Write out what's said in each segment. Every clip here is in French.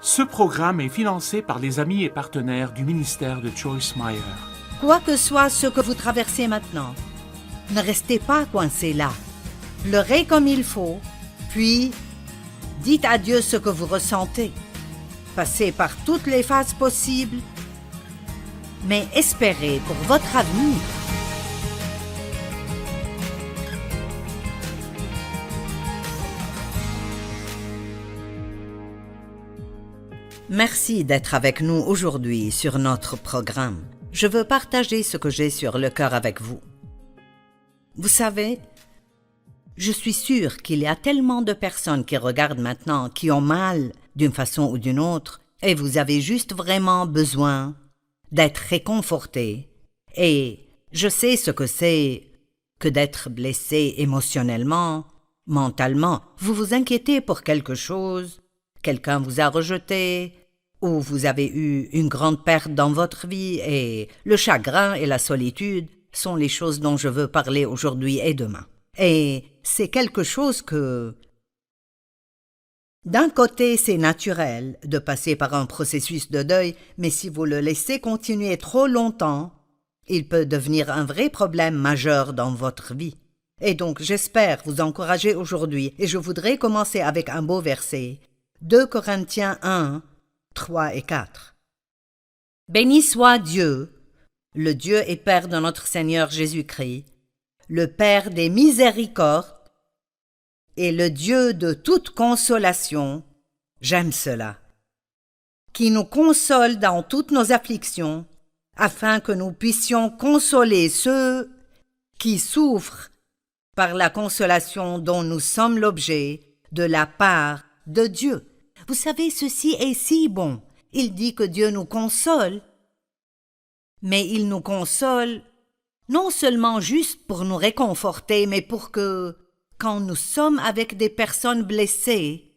Ce programme est financé par les amis et partenaires du ministère de Joyce Meyer. Quoi que soit ce que vous traversez maintenant, ne restez pas coincé là. Pleurez comme il faut, puis dites à Dieu ce que vous ressentez. Passez par toutes les phases possibles, mais espérez pour votre avenir. Merci d'être avec nous aujourd'hui sur notre programme. Je veux partager ce que j'ai sur le cœur avec vous. Vous savez, je suis sûre qu'il y a tellement de personnes qui regardent maintenant, qui ont mal d'une façon ou d'une autre, et vous avez juste vraiment besoin d'être réconfortés. Et je sais ce que c'est que d'être blessé émotionnellement, mentalement. Vous vous inquiétez pour quelque chose, quelqu'un vous a rejeté, ou vous avez eu une grande perte dans votre vie, et le chagrin et la solitude sont les choses dont je veux parler aujourd'hui et demain. Et c'est quelque chose que, d'un côté, c'est naturel de passer par un processus de deuil, mais si vous le laissez continuer trop longtemps, il peut devenir un vrai problème majeur dans votre vie. Et donc, j'espère vous encourager aujourd'hui, et je voudrais commencer avec un beau verset. 2 Corinthiens 1, 3 et 4. Béni soit Dieu, le Dieu et Père de notre Seigneur Jésus-Christ, le Père des miséricordes et le Dieu de toute consolation, j'aime cela, qui nous console dans toutes nos afflictions, afin que nous puissions consoler ceux qui souffrent par la consolation dont nous sommes l'objet de la part de Dieu. Vous savez, ceci est si bon. Il dit que Dieu nous console, mais il nous console non seulement juste pour nous réconforter, mais pour que, quand nous sommes avec des personnes blessées,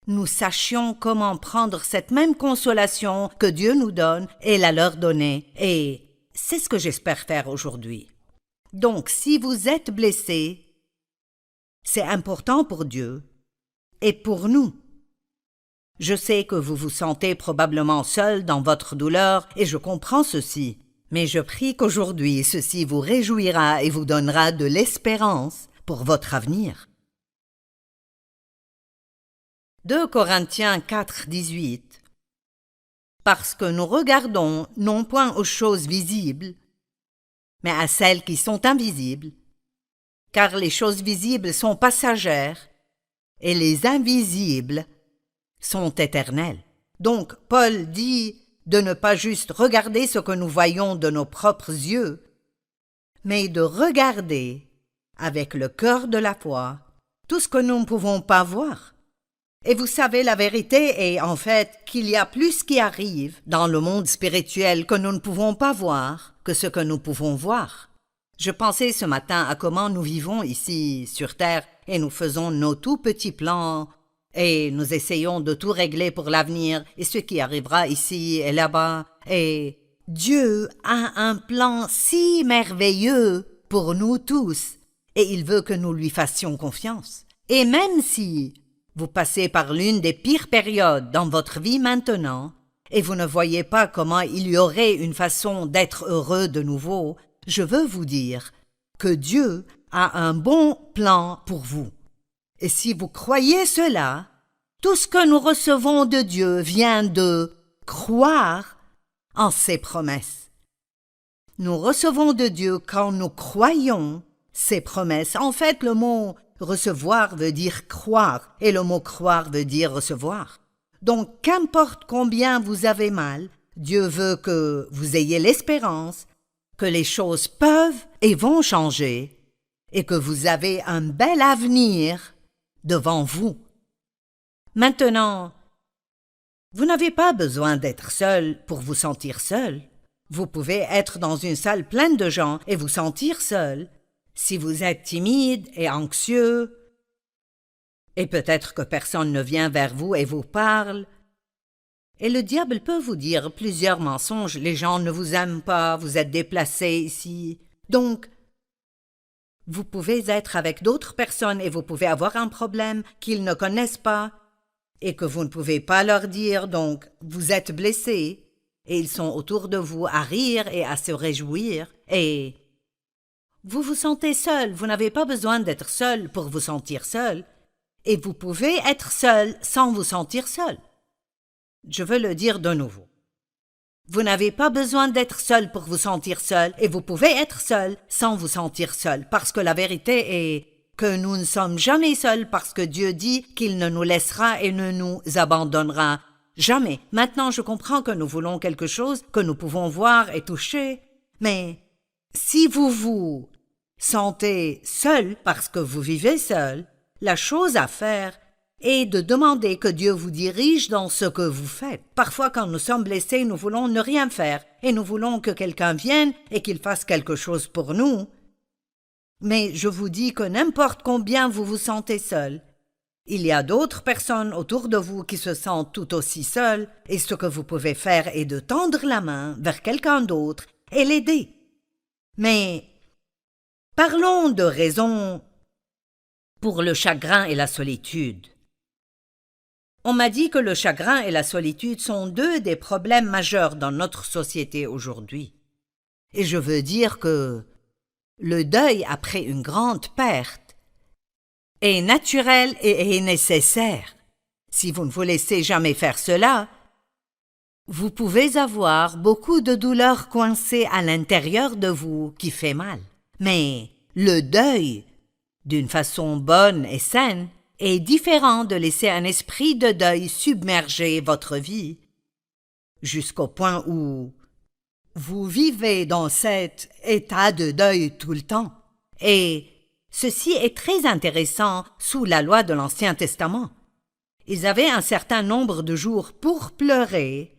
nous sachions comment prendre cette même consolation que Dieu nous donne et la leur donner. Et c'est ce que j'espère faire aujourd'hui. Donc, si vous êtes blessé, c'est important pour Dieu et pour nous. Je sais que vous vous sentez probablement seul dans votre douleur et je comprends ceci, mais je prie qu'aujourd'hui ceci vous réjouira et vous donnera de l'espérance pour votre avenir. 2 Corinthiens 4, 18. Parce que nous regardons non point aux choses visibles, mais à celles qui sont invisibles, car les choses visibles sont passagères et les invisibles sont éternels. Donc, Paul dit de ne pas juste regarder ce que nous voyons de nos propres yeux, mais de regarder avec le cœur de la foi tout ce que nous ne pouvons pas voir. Et vous savez, la vérité est en fait qu'il y a plus qui arrive dans le monde spirituel que nous ne pouvons pas voir que ce que nous pouvons voir. Je pensais ce matin à comment nous vivons ici sur Terre et nous faisons nos tout petits plans et nous essayons de tout régler pour l'avenir et ce qui arrivera ici et là-bas. Et Dieu a un plan si merveilleux pour nous tous et il veut que nous lui fassions confiance. Et même si vous passez par l'une des pires périodes dans votre vie maintenant et vous ne voyez pas comment il y aurait une façon d'être heureux de nouveau, je veux vous dire que Dieu a un bon plan pour vous. Et si vous croyez cela, tout ce que nous recevons de Dieu vient de croire en ses promesses. Nous recevons de Dieu quand nous croyons ses promesses. En fait, le mot recevoir veut dire croire, et le mot croire veut dire recevoir. Donc, qu'importe combien vous avez mal, Dieu veut que vous ayez l'espérance que les choses peuvent et vont changer, et que vous avez un bel avenir devant vous. Maintenant, vous n'avez pas besoin d'être seul pour vous sentir seul. Vous pouvez être dans une salle pleine de gens et vous sentir seul. Si vous êtes timide et anxieux, et peut-être que personne ne vient vers vous et vous parle, et le diable peut vous dire plusieurs mensonges, les gens ne vous aiment pas, vous êtes déplacé ici. Donc, vous pouvez être avec d'autres personnes et vous pouvez avoir un problème qu'ils ne connaissent pas, et que vous ne pouvez pas leur dire, donc vous êtes blessé, et ils sont autour de vous à rire et à se réjouir, et vous vous sentez seul. Vous n'avez pas besoin d'être seul pour vous sentir seul, et vous pouvez être seul sans vous sentir seul. Je veux le dire de nouveau. Vous n'avez pas besoin d'être seul pour vous sentir seul, et vous pouvez être seul sans vous sentir seul, parce que la vérité est que nous ne sommes jamais seuls, parce que Dieu dit qu'il ne nous laissera et ne nous abandonnera jamais. Maintenant, je comprends que nous voulons quelque chose que nous pouvons voir et toucher, mais si vous vous sentez seul parce que vous vivez seul, la chose à faire est de demander que Dieu vous dirige dans ce que vous faites. Parfois, quand nous sommes blessés, nous voulons ne rien faire, et nous voulons que quelqu'un vienne et qu'il fasse quelque chose pour nous. Mais je vous dis que n'importe combien vous vous sentez seul, il y a d'autres personnes autour de vous qui se sentent tout aussi seules, et ce que vous pouvez faire est de tendre la main vers quelqu'un d'autre et l'aider. Mais parlons de raisons pour le chagrin et la solitude. On m'a dit que le chagrin et la solitude sont deux des problèmes majeurs dans notre société aujourd'hui. Et je veux dire que le deuil après une grande perte est naturel et est nécessaire. Si vous ne vous laissez jamais faire cela, vous pouvez avoir beaucoup de douleurs coincées à l'intérieur de vous qui fait mal. Mais le deuil, d'une façon bonne et saine, est différent de laisser un esprit de deuil submerger votre vie jusqu'au point où vous vivez dans cet état de deuil tout le temps. Et ceci est très intéressant sous la loi de l'Ancien Testament. Ils avaient un certain nombre de jours pour pleurer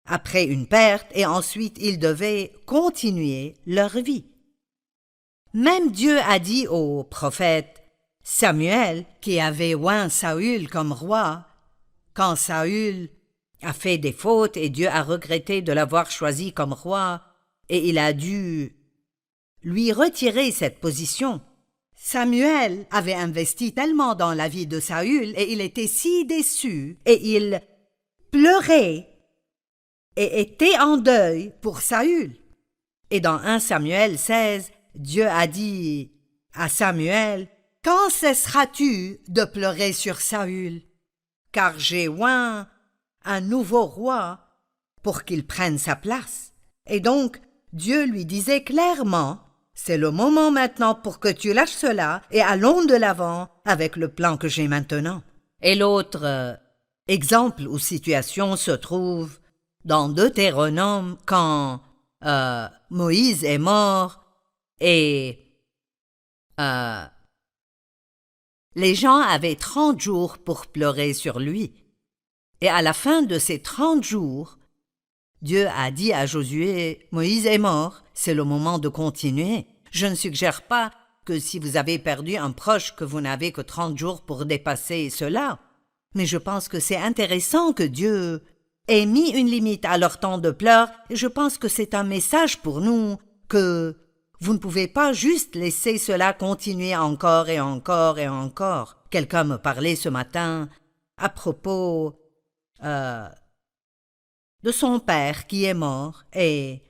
après une perte et ensuite ils devaient continuer leur vie. Même Dieu a dit au prophète Samuel, qui avait oint Saül comme roi, quand Saül a fait des fautes et Dieu a regretté de l'avoir choisi comme roi, et il a dû lui retirer cette position. Samuel avait investi tellement dans la vie de Saül et il était si déçu et il pleurait et était en deuil pour Saül. Et dans 1 Samuel 16, Dieu a dit à Samuel: « Quand cesseras-tu de pleurer sur Saül? Car j'ai oint un nouveau roi pour qu'il prenne sa place. » Et donc, Dieu lui disait clairement: « C'est le moment maintenant pour que tu lâches cela et allons de l'avant avec le plan que j'ai maintenant. » Et l'autre exemple ou situation se trouve dans Deutéronome quand Moïse est mort et les gens avaient 30 jours pour pleurer sur lui. Et à la fin de ces 30 jours, Dieu a dit à Josué: « Moïse est mort, c'est le moment de continuer. » Je ne suggère pas que si vous avez perdu un proche que vous n'avez que 30 jours pour dépasser cela, mais je pense que c'est intéressant que Dieu ait mis une limite à leur temps de pleurs, et je pense que c'est un message pour nous que vous ne pouvez pas juste laisser cela continuer encore et encore et encore. Quelqu'un me parlait ce matin à propos de son père qui est mort, et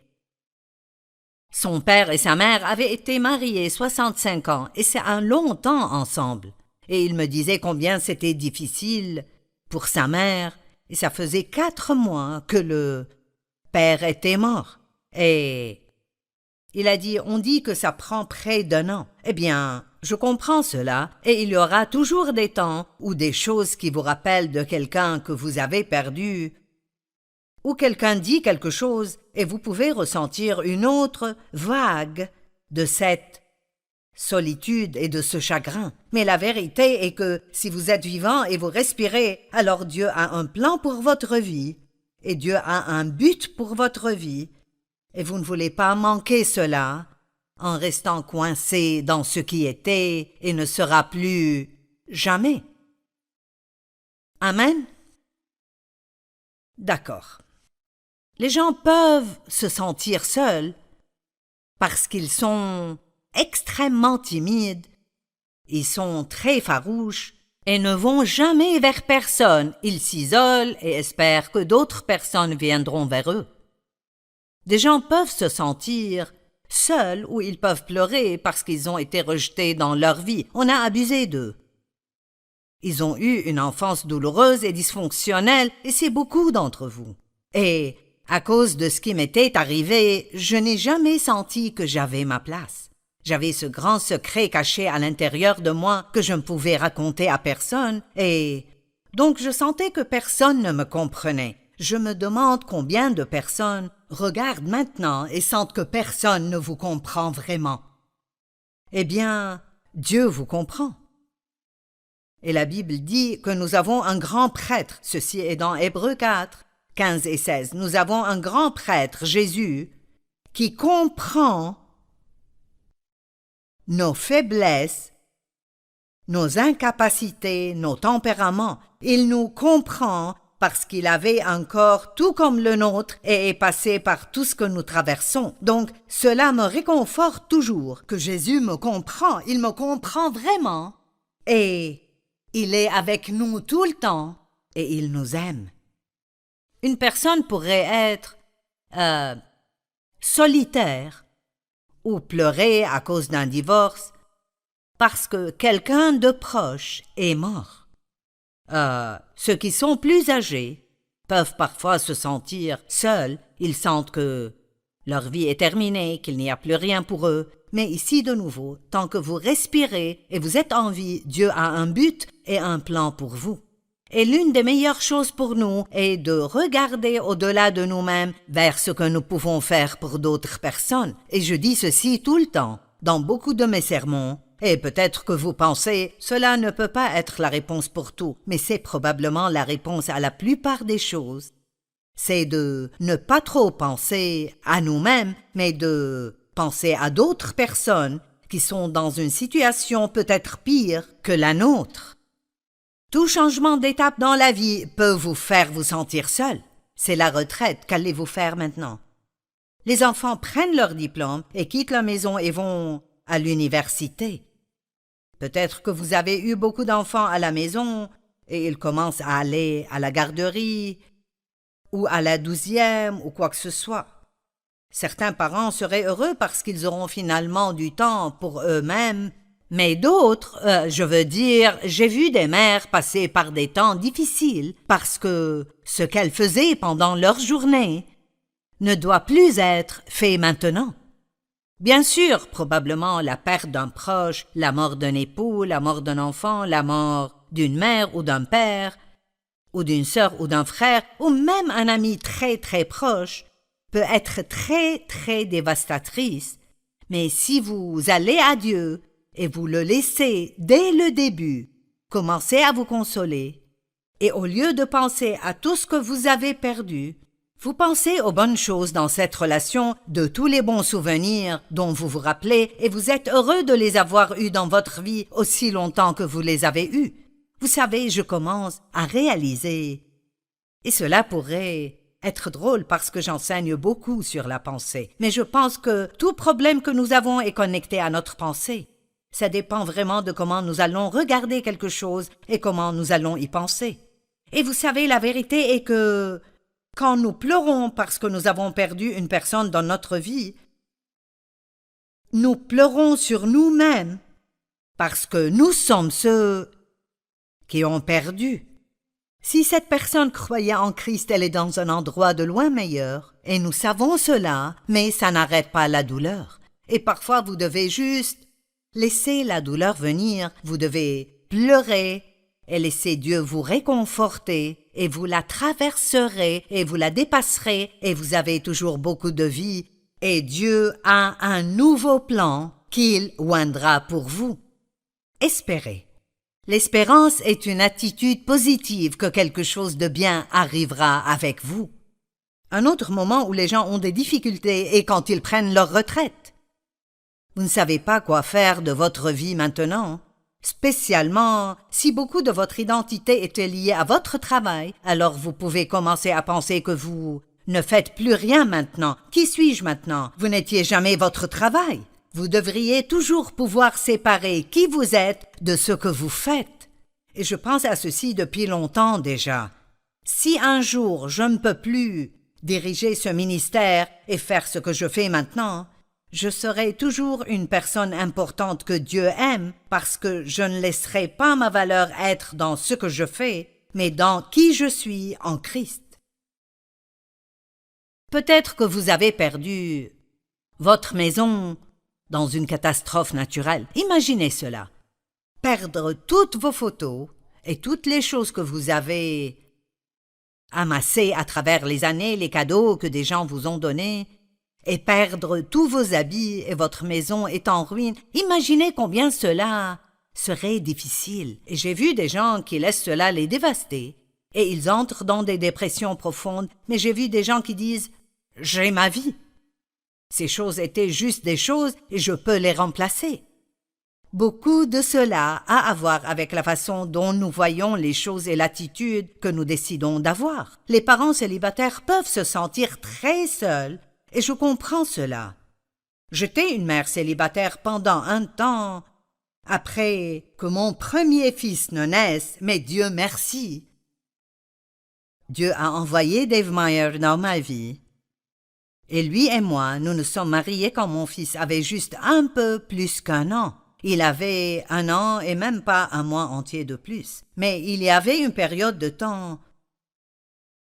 son père et sa mère avaient été mariés 65 ans et c'est un long temps ensemble. Et il me disait combien c'était difficile pour sa mère, et ça faisait 4 mois que le père était mort. Et il a dit: « On dit que ça prend près d'1 an. » Eh bien, je comprends cela, et il y aura toujours des temps ou des choses qui vous rappellent de quelqu'un que vous avez perdu, ou quelqu'un dit quelque chose et vous pouvez ressentir une autre vague de cette solitude et de ce chagrin. Mais la vérité est que si vous êtes vivant et vous respirez, alors Dieu a un plan pour votre vie, et Dieu a un but pour votre vie, et vous ne voulez pas manquer cela en restant coincé dans ce qui était et ne sera plus jamais. Amen? D'accord. Les gens peuvent se sentir seuls parce qu'ils sont extrêmement timides, ils sont très farouches et ne vont jamais vers personne. Ils s'isolent et espèrent que d'autres personnes viendront vers eux. Des gens peuvent se sentir seuls ou ils peuvent pleurer parce qu'ils ont été rejetés dans leur vie. On a abusé d'eux. Ils ont eu une enfance douloureuse et dysfonctionnelle et c'est beaucoup d'entre vous. Et à cause de ce qui m'était arrivé, je n'ai jamais senti que j'avais ma place. J'avais ce grand secret caché à l'intérieur de moi que je ne pouvais raconter à personne et donc je sentais que personne ne me comprenait. Je me demande combien de personnes regardent maintenant et sentent que personne ne vous comprend vraiment. Eh bien, Dieu vous comprend. Et la Bible dit que nous avons un grand prêtre. Ceci est dans Hébreux 4, 15 et 16. Nous avons un grand prêtre, Jésus, qui comprend nos faiblesses, nos incapacités, nos tempéraments. Il nous comprend parce qu'il avait un corps tout comme le nôtre et est passé par tout ce que nous traversons. Donc, cela me réconforte toujours que Jésus me comprend. Il me comprend vraiment. Et il est avec nous tout le temps et il nous aime. Une personne pourrait être solitaire ou pleurer à cause d'un divorce parce que quelqu'un de proche est mort. Ceux qui sont plus âgés peuvent parfois se sentir seuls. Ils sentent que leur vie est terminée, qu'il n'y a plus rien pour eux. Mais ici, de nouveau, tant que vous respirez et vous êtes en vie, Dieu a un but et un plan pour vous. Et l'une des meilleures choses pour nous est de regarder au-delà de nous-mêmes vers ce que nous pouvons faire pour d'autres personnes. Et je dis ceci tout le temps, dans beaucoup de mes sermons. Et peut-être que vous pensez, cela ne peut pas être la réponse pour tout, mais c'est probablement la réponse à la plupart des choses. C'est de ne pas trop penser à nous-mêmes, mais de penser à d'autres personnes qui sont dans une situation peut-être pire que la nôtre. Tout changement d'étape dans la vie peut vous faire vous sentir seul. C'est la retraite, qu'allez-vous faire maintenant? Les enfants prennent leur diplôme et quittent la maison et vont à l'université. Peut-être que vous avez eu beaucoup d'enfants à la maison et ils commencent à aller à la garderie ou à la 12e ou quoi que ce soit. Certains parents seraient heureux parce qu'ils auront finalement du temps pour eux-mêmes, mais d'autres, j'ai vu des mères passer par des temps difficiles parce que ce qu'elles faisaient pendant leur journée ne doit plus être fait maintenant. Bien sûr, probablement la perte d'un proche, la mort d'un époux, la mort d'un enfant, la mort d'une mère ou d'un père, ou d'une sœur ou d'un frère, ou même un ami très très proche, peut être très très dévastatrice. Mais si vous allez à Dieu et vous le laissez dès le début, commencez à vous consoler, et au lieu de penser à tout ce que vous avez perdu, vous pensez aux bonnes choses dans cette relation, de tous les bons souvenirs dont vous vous rappelez et vous êtes heureux de les avoir eus dans votre vie aussi longtemps que vous les avez eus. Vous savez, je commence à réaliser. Et cela pourrait être drôle parce que j'enseigne beaucoup sur la pensée. Mais je pense que tout problème que nous avons est connecté à notre pensée. Ça dépend vraiment de comment nous allons regarder quelque chose et comment nous allons y penser. Et vous savez, la vérité est que quand nous pleurons parce que nous avons perdu une personne dans notre vie, nous pleurons sur nous-mêmes parce que nous sommes ceux qui ont perdu. Si cette personne croyait en Christ, elle est dans un endroit de loin meilleur, et nous savons cela, mais ça n'arrête pas la douleur. Et parfois vous devez juste laisser la douleur venir, vous devez pleurer, et laissez Dieu vous réconforter, et vous la traverserez, et vous la dépasserez, et vous avez toujours beaucoup de vie, et Dieu a un nouveau plan qu'il oindra pour vous. Espérez. L'espérance est une attitude positive que quelque chose de bien arrivera avec vous. Un autre moment où les gens ont des difficultés est quand ils prennent leur retraite. Vous ne savez pas quoi faire de votre vie maintenant. Spécialement, si beaucoup de votre identité était liée à votre travail, alors vous pouvez commencer à penser que vous ne faites plus rien maintenant. Qui suis-je maintenant? Vous n'étiez jamais votre travail. Vous devriez toujours pouvoir séparer qui vous êtes de ce que vous faites. et je pense à ceci depuis longtemps déjà. Si un jour je ne peux plus diriger ce ministère et faire ce que je fais maintenant, je serai toujours une personne importante que Dieu aime parce que je ne laisserai pas ma valeur être dans ce que je fais, mais dans qui je suis en Christ. Peut-être que vous avez perdu votre maison dans une catastrophe naturelle. Imaginez cela. Perdre toutes vos photos et toutes les choses que vous avez amassées à travers les années, les cadeaux que des gens vous ont donnés, et perdre tous vos habits et votre maison est en ruine. Imaginez combien cela serait difficile. Et j'ai vu des gens qui laissent cela les dévaster, et ils entrent dans des dépressions profondes, mais j'ai vu des gens qui disent « J'ai ma vie ». Ces choses étaient juste des choses et je peux les remplacer. Beaucoup de cela a à voir avec la façon dont nous voyons les choses et l'attitude que nous décidons d'avoir. Les parents célibataires peuvent se sentir très seuls et je comprends cela. J'étais une mère célibataire pendant un temps, après que mon premier fils ne naisse, mais Dieu merci. Dieu a envoyé Dave Meyer dans ma vie. Et lui et moi, nous nous sommes mariés quand mon fils avait juste un peu plus qu'1 an. Il avait 1 an et même pas 1 mois entier de plus. Mais il y avait une période de temps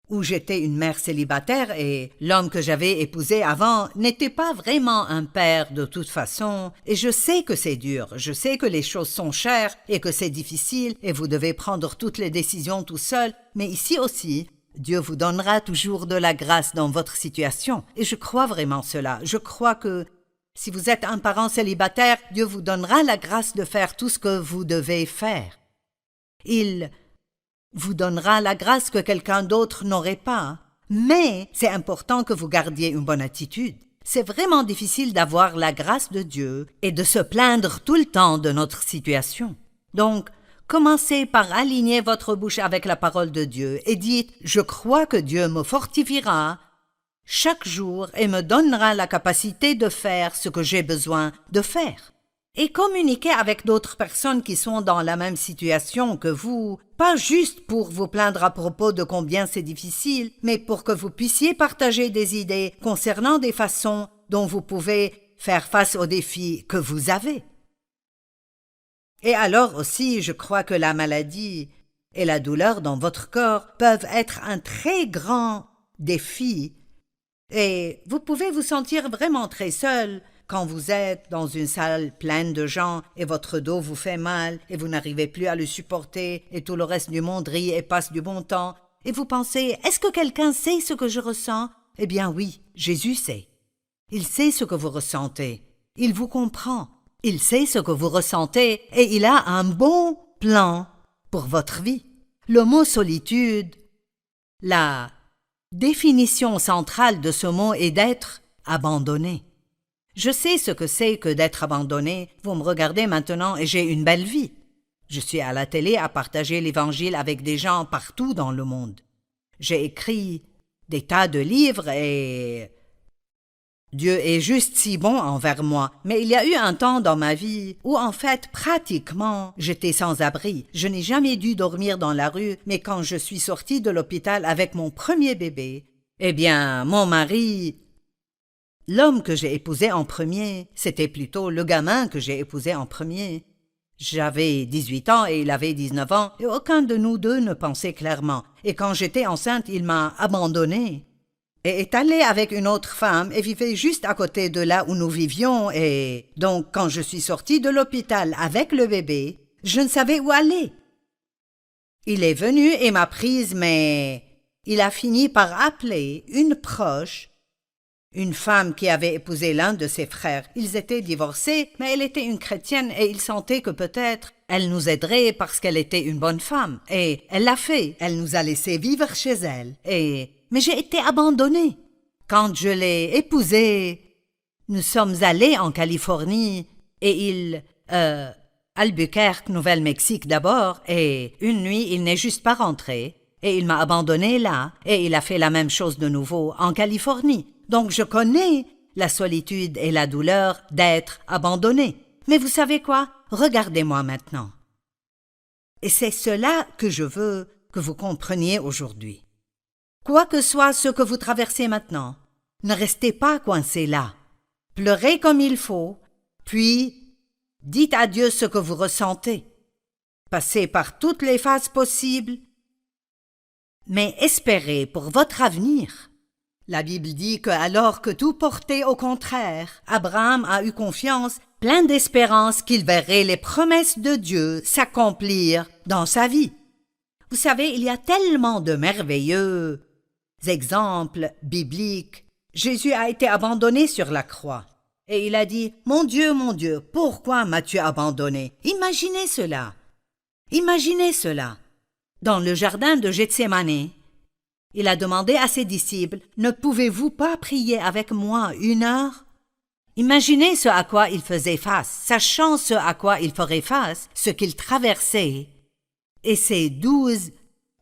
où j'étais une mère célibataire et l'homme que j'avais épousé avant n'était pas vraiment un père de toute façon. Et je sais que c'est dur, je sais que les choses sont chères et que c'est difficile et vous devez prendre toutes les décisions tout seul. Mais ici aussi, Dieu vous donnera toujours de la grâce dans votre situation. Et je crois vraiment cela. Je crois que si vous êtes un parent célibataire, Dieu vous donnera la grâce de faire tout ce que vous devez faire. Il vous donnera la grâce que quelqu'un d'autre n'aurait pas. Mais c'est important que vous gardiez une bonne attitude. C'est vraiment difficile d'avoir la grâce de Dieu et de se plaindre tout le temps de notre situation. Donc, commencez par aligner votre bouche avec la parole de Dieu et dites « Je crois que Dieu me fortifiera chaque jour et me donnera la capacité de faire ce que j'ai besoin de faire. » Et communiquez avec d'autres personnes qui sont dans la même situation que vous, pas juste pour vous plaindre à propos de combien c'est difficile, mais pour que vous puissiez partager des idées concernant des façons dont vous pouvez faire face aux défis que vous avez. Et alors aussi, je crois que la maladie et la douleur dans votre corps peuvent être un très grand défi et vous pouvez vous sentir vraiment très seul quand vous êtes dans une salle pleine de gens et votre dos vous fait mal et vous n'arrivez plus à le supporter et tout le reste du monde rit et passe du bon temps et vous pensez « Est-ce que quelqu'un sait ce que je ressens ?» Eh bien oui, Jésus sait. Il sait ce que vous ressentez. Il vous comprend. Il sait ce que vous ressentez et il a un bon plan pour votre vie. Le mot solitude, la définition centrale de ce mot est d'être abandonné. Je sais ce que c'est que d'être abandonné. Vous me regardez maintenant et j'ai une belle vie. Je suis à la télé à partager l'Évangile avec des gens partout dans le monde. J'ai écrit des tas de livres et Dieu est juste si bon envers moi. Mais il y a eu un temps dans ma vie où en fait pratiquement j'étais sans abri. Je n'ai jamais dû dormir dans la rue, mais quand je suis sortie de l'hôpital avec mon premier bébé, eh bien mon mari, l'homme que j'ai épousé en premier, c'était plutôt le gamin que j'ai épousé en premier. J'avais 18 ans et il avait 19 ans et aucun de nous deux ne pensait clairement. Et quand j'étais enceinte, il m'a abandonnée et est allé avec une autre femme et vivait juste à côté de là où nous vivions et donc quand je suis sortie de l'hôpital avec le bébé, je ne savais où aller. Il est venu et m'a prise mais il a fini par appeler une proche, une femme qui avait épousé l'un de ses frères. Ils étaient divorcés, mais elle était une chrétienne et il sentait que peut-être elle nous aiderait parce qu'elle était une bonne femme. Et elle l'a fait. Elle nous a laissé vivre chez elle. Mais j'ai été abandonnée. Quand je l'ai épousé, nous sommes allés en Californie et Albuquerque, Nouvelle-Mexique d'abord, et une nuit, il n'est juste pas rentré. Et il m'a abandonnée là, et il a fait la même chose de nouveau en Californie. Donc je connais la solitude et la douleur d'être abandonné. Mais vous savez quoi? Regardez-moi maintenant. Et c'est cela que je veux que vous compreniez aujourd'hui. Quoi que soit ce que vous traversez maintenant, ne restez pas coincé là. Pleurez comme il faut, puis dites à Dieu ce que vous ressentez. Passez par toutes les phases possibles, mais espérez pour votre avenir. La Bible dit que alors que tout portait au contraire, Abraham a eu confiance, plein d'espérance qu'il verrait les promesses de Dieu s'accomplir dans sa vie. Vous savez, il y a tellement de merveilleux exemples bibliques. Jésus a été abandonné sur la croix. Et il a dit, « Mon Dieu, pourquoi m'as-tu abandonné ?» Imaginez cela. Imaginez cela. Dans le jardin de Gethsémane, il a demandé à ses disciples, « Ne pouvez-vous pas prier avec moi 1 heure ?» Imaginez ce à quoi il faisait face, sachant ce à quoi il ferait face, ce qu'il traversait, et ses 12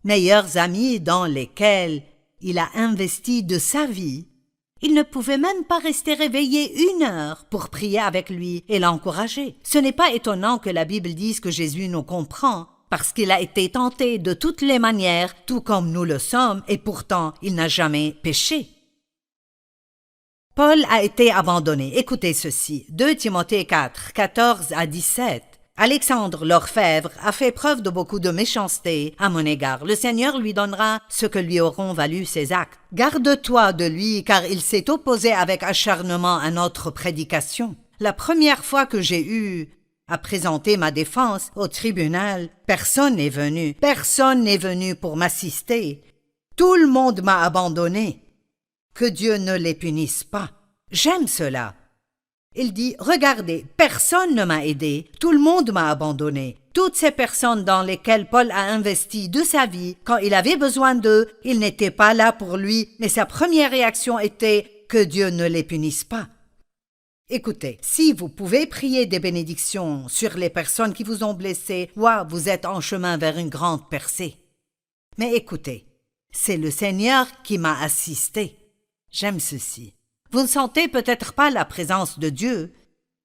meilleurs amis dans lesquels il a investi de sa vie. Il ne pouvait même pas rester réveillé 1 heure pour prier avec lui et l'encourager. Ce n'est pas étonnant que la Bible dise que Jésus nous comprend, parce qu'il a été tenté de toutes les manières, tout comme nous le sommes, et pourtant il n'a jamais péché. Paul a été abandonné. Écoutez ceci. 2 Timothée 4, 14 à 17. Alexandre l'orfèvre a fait preuve de beaucoup de méchanceté à mon égard. Le Seigneur lui donnera ce que lui auront valu ses actes. Garde-toi de lui, car il s'est opposé avec acharnement à notre prédication. La première fois que j'ai eu à présenter ma défense au tribunal, personne n'est venu. Personne n'est venu pour m'assister. Tout le monde m'a abandonné. Que Dieu ne les punisse pas. J'aime cela. Il dit, regardez, personne ne m'a aidé, tout le monde m'a abandonné. Toutes ces personnes dans lesquelles Paul a investi de sa vie, quand il avait besoin d'eux, ils n'étaient pas là pour lui, mais sa première réaction était que Dieu ne les punisse pas. Écoutez, si vous pouvez prier des bénédictions sur les personnes qui vous ont blessé, vous êtes en chemin vers une grande percée. Mais écoutez, c'est le Seigneur qui m'a assisté. J'aime ceci. Vous ne sentez peut-être pas la présence de Dieu.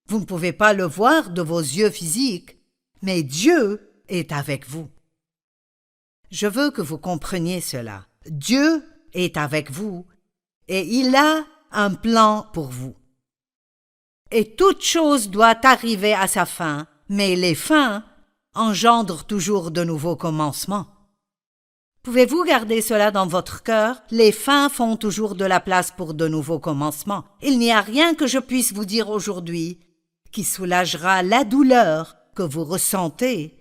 Vous ne pouvez pas le voir de vos yeux physiques, mais Dieu est avec vous. Je veux que vous compreniez cela. Dieu est avec vous et il a un plan pour vous. Et toute chose doit arriver à sa fin, mais les fins engendrent toujours de nouveaux commencements. Pouvez-vous garder cela dans votre cœur? Les fins font toujours de la place pour de nouveaux commencements. Il n'y a rien que je puisse vous dire aujourd'hui qui soulagera la douleur que vous ressentez.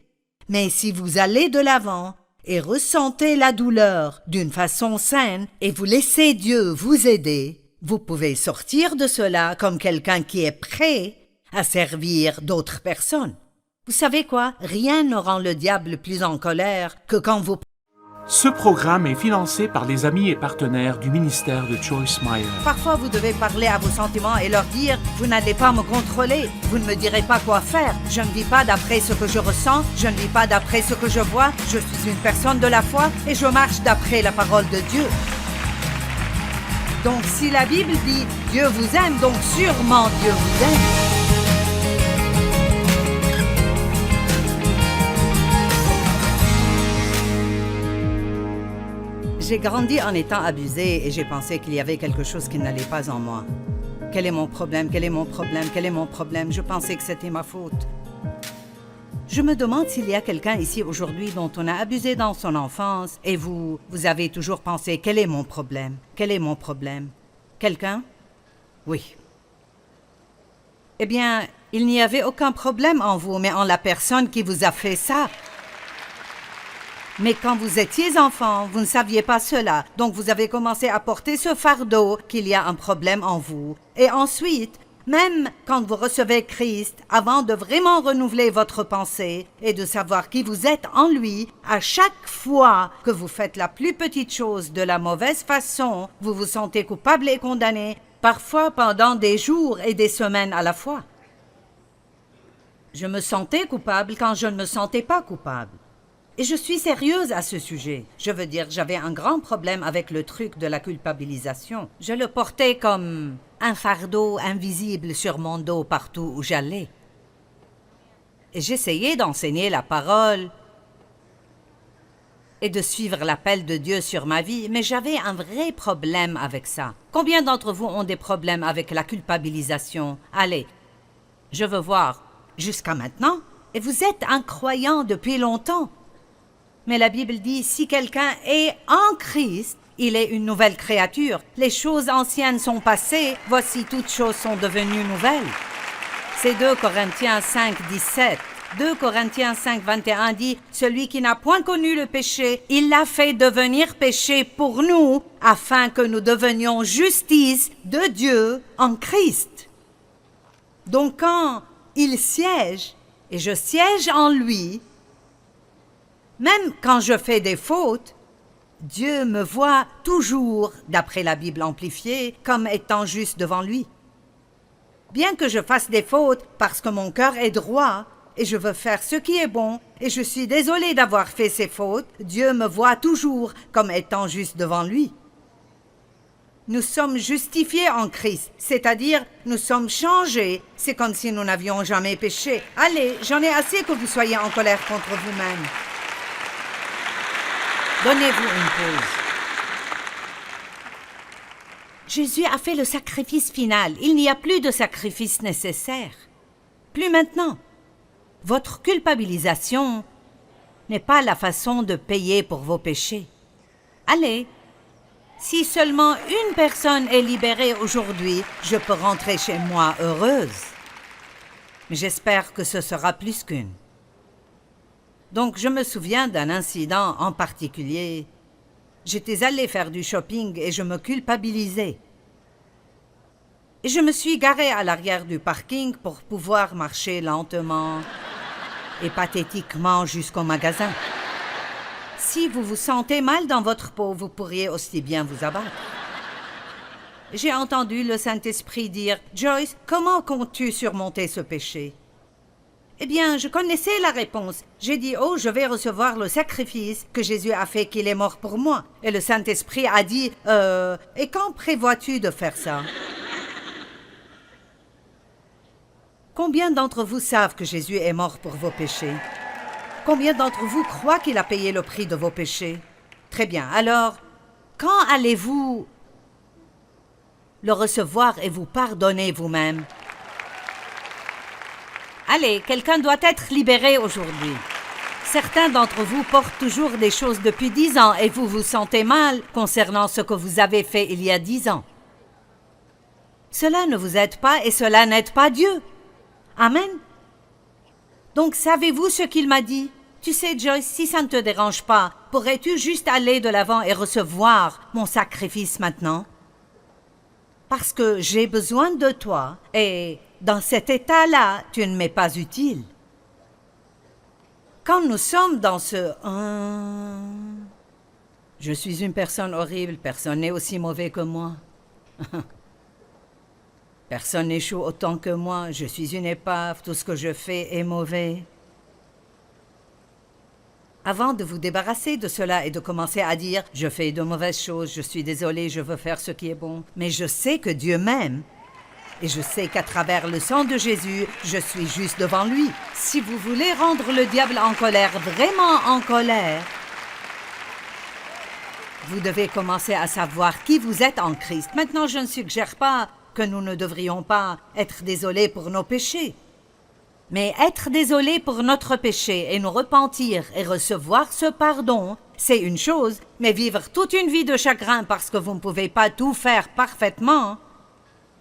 Mais si vous allez de l'avant et ressentez la douleur d'une façon saine et vous laissez Dieu vous aider, vous pouvez sortir de cela comme quelqu'un qui est prêt à servir d'autres personnes. Vous savez quoi? Rien ne rend le diable plus en colère que quand vous... Ce programme est financé par les amis et partenaires du ministère de Joyce Meyer. Parfois, vous devez parler à vos sentiments et leur dire « Vous n'allez pas me contrôler, vous ne me direz pas quoi faire. Je ne vis pas d'après ce que je ressens, je ne vis pas d'après ce que je vois. Je suis une personne de la foi et je marche d'après la parole de Dieu. » Donc, si la Bible dit « Dieu vous aime », donc sûrement Dieu vous aime. J'ai grandi en étant abusée et j'ai pensé qu'il y avait quelque chose qui n'allait pas en moi. Quel est mon problème? Quel est mon problème? Quel est mon problème? Je pensais que c'était ma faute. Je me demande s'il y a quelqu'un ici aujourd'hui dont on a abusé dans son enfance et vous avez toujours pensé « Quel est mon problème? Quel est mon problème? » Quelqu'un? Oui. Eh bien, il n'y avait aucun problème en vous, mais en la personne qui vous a fait ça. Mais quand vous étiez enfant, vous ne saviez pas cela, donc vous avez commencé à porter ce fardeau qu'il y a un problème en vous. Et ensuite, même quand vous recevez Christ, avant de vraiment renouveler votre pensée et de savoir qui vous êtes en lui, à chaque fois que vous faites la plus petite chose de la mauvaise façon, vous vous sentez coupable et condamné, parfois pendant des jours et des semaines à la fois. Je me sentais coupable quand je ne me sentais pas coupable. Et je suis sérieuse à ce sujet. Je veux dire, j'avais un grand problème avec le truc de la culpabilisation. Je le portais comme un fardeau invisible sur mon dos partout où j'allais. Et j'essayais d'enseigner la parole et de suivre l'appel de Dieu sur ma vie, mais j'avais un vrai problème avec ça. Combien d'entre vous ont des problèmes avec la culpabilisation? Allez, je veux voir. Jusqu'à maintenant? Et vous êtes un croyant depuis longtemps. Mais la Bible dit, si quelqu'un est en Christ, il est une nouvelle créature. Les choses anciennes sont passées, voici toutes choses sont devenues nouvelles. C'est 2 Corinthiens 5, 17. 2 Corinthiens 5, 21 dit « Celui qui n'a point connu le péché, il l'a fait devenir péché pour nous, afin que nous devenions justice de Dieu en Christ. » Donc quand il siège, et je siège en lui, même quand je fais des fautes, Dieu me voit toujours, d'après la Bible amplifiée, comme étant juste devant lui. Bien que je fasse des fautes parce que mon cœur est droit et je veux faire ce qui est bon et je suis désolé d'avoir fait ces fautes, Dieu me voit toujours comme étant juste devant lui. Nous sommes justifiés en Christ, c'est-à-dire nous sommes changés. C'est comme si nous n'avions jamais péché. Allez, j'en ai assez que vous soyez en colère contre vous-même. Donnez-vous une pause. Jésus a fait le sacrifice final. Il n'y a plus de sacrifice nécessaire. Plus maintenant. Votre culpabilisation n'est pas la façon de payer pour vos péchés. Allez, si seulement une personne est libérée aujourd'hui, je peux rentrer chez moi heureuse. Mais j'espère que ce sera plus qu'une. Donc je me souviens d'un incident en particulier. J'étais allée faire du shopping et je me culpabilisais. Et je me suis garée à l'arrière du parking pour pouvoir marcher lentement et pathétiquement jusqu'au magasin. Si vous vous sentez mal dans votre peau, vous pourriez aussi bien vous abattre. J'ai entendu le Saint-Esprit dire « Joyce, comment comptes-tu surmonter ce péché ?» Eh bien, je connaissais la réponse. J'ai dit « Oh, je vais recevoir le sacrifice que Jésus a fait qu'il est mort pour moi. » Et le Saint-Esprit a dit « Et quand prévois-tu de faire ça ?» Combien d'entre vous savent que Jésus est mort pour vos péchés? Combien d'entre vous croient qu'il a payé le prix de vos péchés? Très bien. Alors, quand allez-vous le recevoir et vous pardonner vous-même? Allez, quelqu'un doit être libéré aujourd'hui. Certains d'entre vous portent toujours des choses depuis 10 ans et vous vous sentez mal concernant ce que vous avez fait il y a 10 ans. Cela ne vous aide pas et cela n'aide pas Dieu. Amen. Donc, savez-vous ce qu'il m'a dit? Tu sais, Joyce, si ça ne te dérange pas, pourrais-tu juste aller de l'avant et recevoir mon sacrifice maintenant? Parce que j'ai besoin de toi et dans cet état-là, tu ne m'es pas utile. Quand nous sommes dans ce « Je suis une personne horrible, personne n'est aussi mauvais que moi. Personne n'échoue autant que moi, je suis une épave, tout ce que je fais est mauvais. » Avant de vous débarrasser de cela et de commencer à dire « Je fais de mauvaises choses, je suis désolé, je veux faire ce qui est bon. » Mais je sais que Dieu m'aime. Et je sais qu'à travers le sang de Jésus, je suis juste devant lui. Si vous voulez rendre le diable en colère, vraiment en colère, vous devez commencer à savoir qui vous êtes en Christ. Maintenant, je ne suggère pas que nous ne devrions pas être désolés pour nos péchés. Mais être désolé pour notre péché et nous repentir et recevoir ce pardon, c'est une chose, mais vivre toute une vie de chagrin parce que vous ne pouvez pas tout faire parfaitement,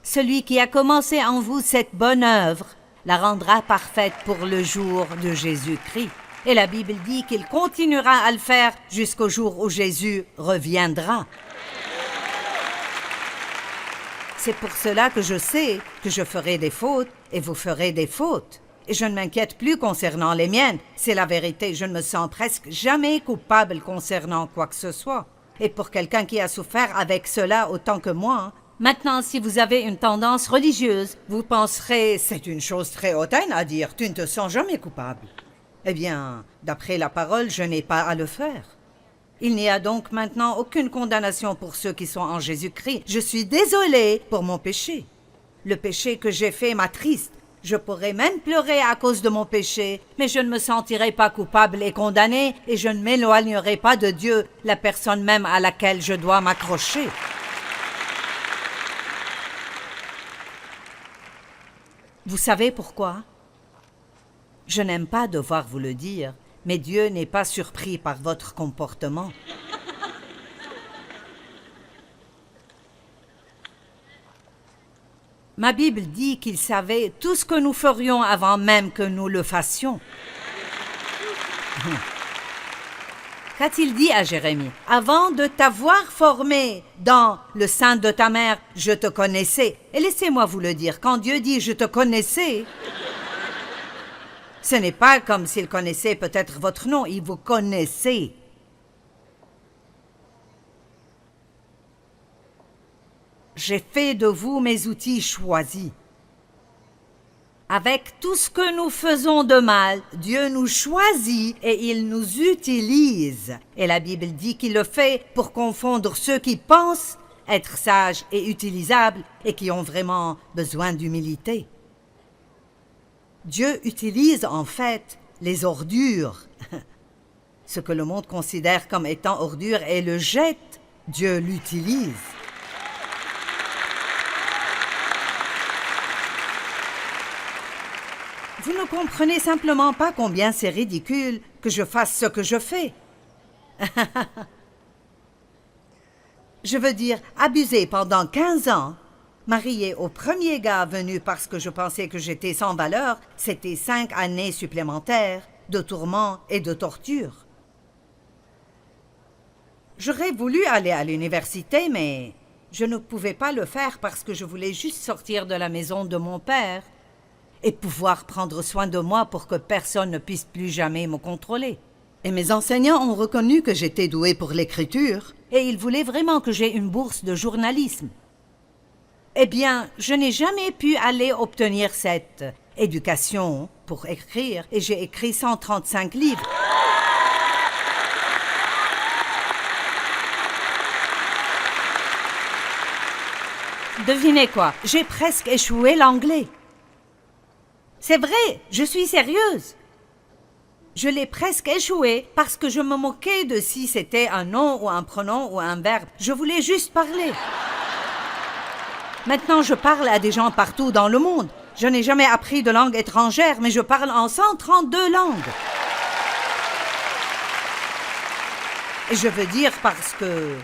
celui qui a commencé en vous cette bonne œuvre la rendra parfaite pour le jour de Jésus-Christ. Et la Bible dit qu'il continuera à le faire jusqu'au jour où Jésus reviendra. C'est pour cela que je sais que je ferai des fautes et vous ferez des fautes. Et je ne m'inquiète plus concernant les miennes. C'est la vérité, je ne me sens presque jamais coupable concernant quoi que ce soit. Et pour quelqu'un qui a souffert avec cela autant que moi, maintenant, si vous avez une tendance religieuse, vous penserez « c'est une chose très hautaine à dire, tu ne te sens jamais coupable ». Eh bien, d'après la parole, je n'ai pas à le faire. Il n'y a donc maintenant aucune condamnation pour ceux qui sont en Jésus-Christ. Je suis désolée pour mon péché. Le péché que j'ai fait m'attriste. Je pourrais même pleurer à cause de mon péché, mais je ne me sentirai pas coupable et condamné, et je ne m'éloignerai pas de Dieu, la personne même à laquelle je dois m'accrocher. Vous savez pourquoi? Je n'aime pas devoir vous le dire, mais Dieu n'est pas surpris par votre comportement. Ma Bible dit qu'il savait tout ce que nous ferions avant même que nous le fassions. Qu'a-t-il dit à Jérémie? Avant de t'avoir formé dans le sein de ta mère, je te connaissais. Et laissez-moi vous le dire, quand Dieu dit je te connaissais, ce n'est pas comme s'il connaissait peut-être votre nom, il vous connaissait. J'ai fait de vous mes outils choisis. Avec tout ce que nous faisons de mal, Dieu nous choisit et il nous utilise. Et la Bible dit qu'il le fait pour confondre ceux qui pensent être sages et utilisables et qui ont vraiment besoin d'humilité. Dieu utilise en fait les ordures. Ce que le monde considère comme étant ordure et le jette, Dieu l'utilise. Vous ne comprenez simplement pas combien c'est ridicule que je fasse ce que je fais. Je veux dire, abuser pendant 15 ans, marié au premier gars venu parce que je pensais que j'étais sans valeur, c'était 5 années supplémentaires de tourments et de torture. J'aurais voulu aller à l'université, mais je ne pouvais pas le faire parce que je voulais juste sortir de la maison de mon père et pouvoir prendre soin de moi pour que personne ne puisse plus jamais me contrôler. Et mes enseignants ont reconnu que j'étais douée pour l'écriture et ils voulaient vraiment que j'aie une bourse de journalisme. Eh bien, je n'ai jamais pu aller obtenir cette éducation pour écrire et j'ai écrit 135 livres. Devinez quoi? J'ai presque échoué l'anglais. C'est vrai, je suis sérieuse. Je l'ai presque échoué parce que je me moquais de si c'était un nom ou un pronom ou un verbe. Je voulais juste parler. Maintenant, je parle à des gens partout dans le monde. Je n'ai jamais appris de langue étrangère, mais je parle en 132 langues. Et je veux dire parce que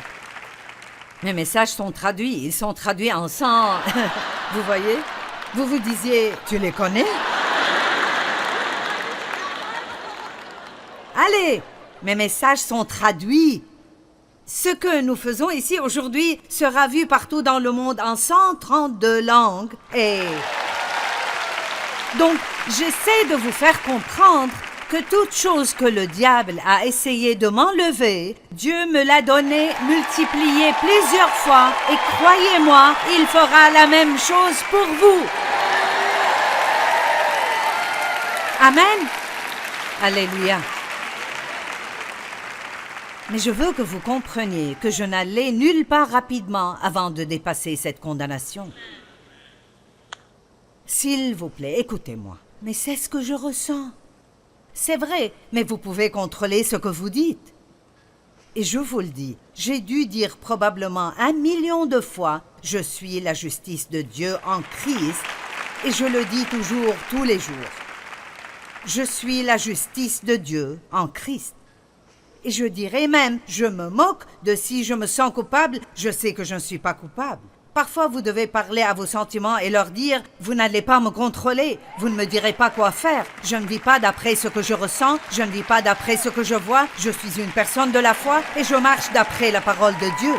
mes messages sont traduits. Ils sont traduits en 100... Vous voyez? Vous vous disiez, tu les connais? Allez, mes messages sont traduits. Ce que nous faisons ici aujourd'hui sera vu partout dans le monde en 132 langues. Et donc, j'essaie de vous faire comprendre que toute chose que le diable a essayé de m'enlever, Dieu me l'a donnée multipliée plusieurs fois et croyez-moi, il fera la même chose pour vous. Amen. Alléluia. Mais je veux que vous compreniez que je n'allais nulle part rapidement avant de dépasser cette condamnation. S'il vous plaît, écoutez-moi. Mais c'est ce que je ressens. C'est vrai, mais vous pouvez contrôler ce que vous dites. Et je vous le dis, j'ai dû dire probablement 1 million de fois « Je suis la justice de Dieu en Christ » et je le dis toujours, tous les jours. Je suis la justice de Dieu en Christ. Et je dirais même, je me moque de si je me sens coupable, je sais que je ne suis pas coupable. Parfois, vous devez parler à vos sentiments et leur dire « Vous n'allez pas me contrôler, vous ne me direz pas quoi faire. Je ne vis pas d'après ce que je ressens, je ne vis pas d'après ce que je vois. Je suis une personne de la foi et je marche d'après la parole de Dieu. »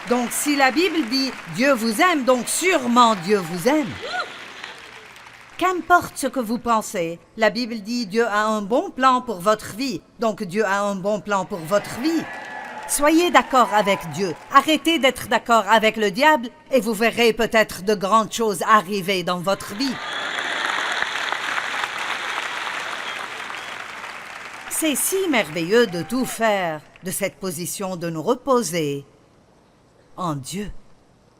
Donc, si la Bible dit « Dieu vous aime », donc sûrement Dieu vous aime. Qu'importe ce que vous pensez, la Bible dit « Dieu a un bon plan pour votre vie », donc Dieu a un bon plan pour votre vie. Soyez d'accord avec Dieu, arrêtez d'être d'accord avec le diable et vous verrez peut-être de grandes choses arriver dans votre vie. C'est si merveilleux de tout faire, de cette position de nous reposer en Dieu.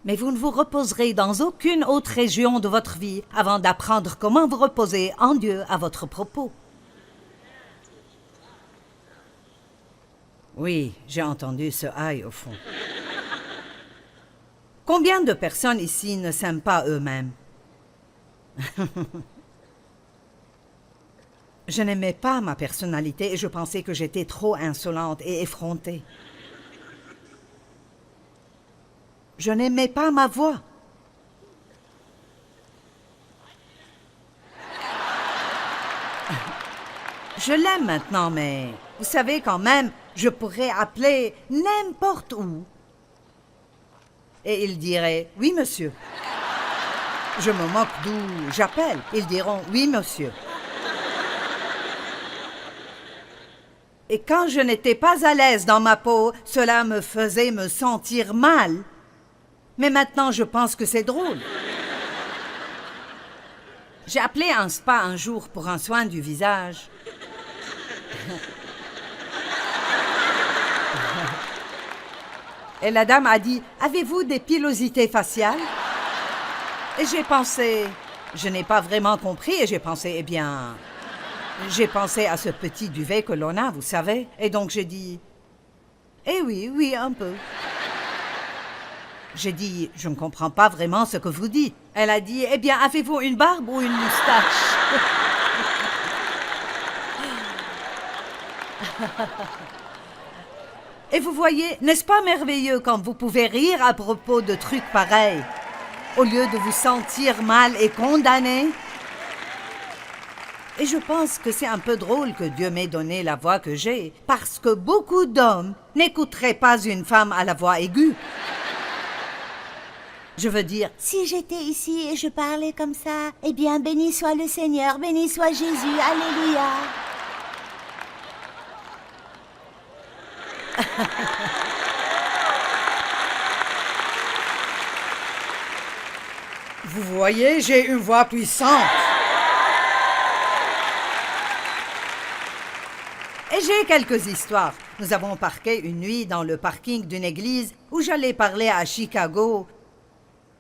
Mais vous ne vous reposerez dans aucune autre région de votre vie avant d'apprendre comment vous reposer en Dieu à votre propos. Oui, j'ai entendu ce aïe au fond. Combien de personnes ici ne s'aiment pas eux-mêmes? Je n'aimais pas ma personnalité et je pensais que j'étais trop insolente et effrontée. Je n'aimais pas ma voix. Je l'aime maintenant, mais vous savez quand même, je pourrais appeler n'importe où. Et ils diraient « Oui, monsieur ». Je me moque d'où j'appelle. Ils diront « Oui, monsieur ». Et quand je n'étais pas à l'aise dans ma peau, cela me faisait me sentir mal. Mais maintenant, je pense que c'est drôle. J'ai appelé un spa un jour pour un soin du visage. Et la dame a dit « Avez-vous des pilosités faciales ?» Et j'ai pensé... Je n'ai pas vraiment compris et j'ai pensé, eh bien... J'ai pensé à ce petit duvet que l'on a, vous savez. Et donc j'ai dit... Eh oui, oui, un peu. J'ai dit, je ne comprends pas vraiment ce que vous dites. Elle a dit, eh bien, avez-vous une barbe ou une moustache? Et vous voyez, n'est-ce pas merveilleux quand vous pouvez rire à propos de trucs pareils, au lieu de vous sentir mal et condamné? Et je pense que c'est un peu drôle que Dieu m'ait donné la voix que j'ai, parce que beaucoup d'hommes n'écouteraient pas une femme à la voix aiguë. Je veux dire, si j'étais ici et je parlais comme ça, eh bien, béni soit le Seigneur, béni soit Jésus, alléluia. Vous voyez, j'ai une voix puissante. Et j'ai quelques histoires. Nous avons parqué une nuit dans le parking d'une église où j'allais parler à Chicago.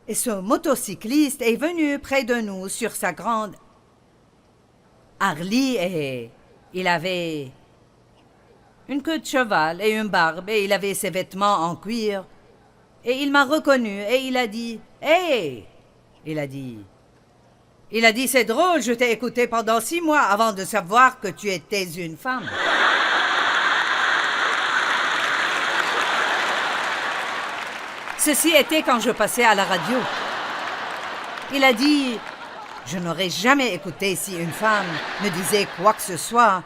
Et ce motocycliste est venu près de nous sur sa grande Harley et il avait une queue de cheval et une barbe et il avait ses vêtements en cuir. Et il m'a reconnu et il a dit « Hey !» Il a dit, c'est drôle, je t'ai écouté pendant 6 mois avant de savoir que tu étais une femme. Ceci était quand je passais à la radio. Il a dit, je n'aurais jamais écouté si une femme me disait quoi que ce soit.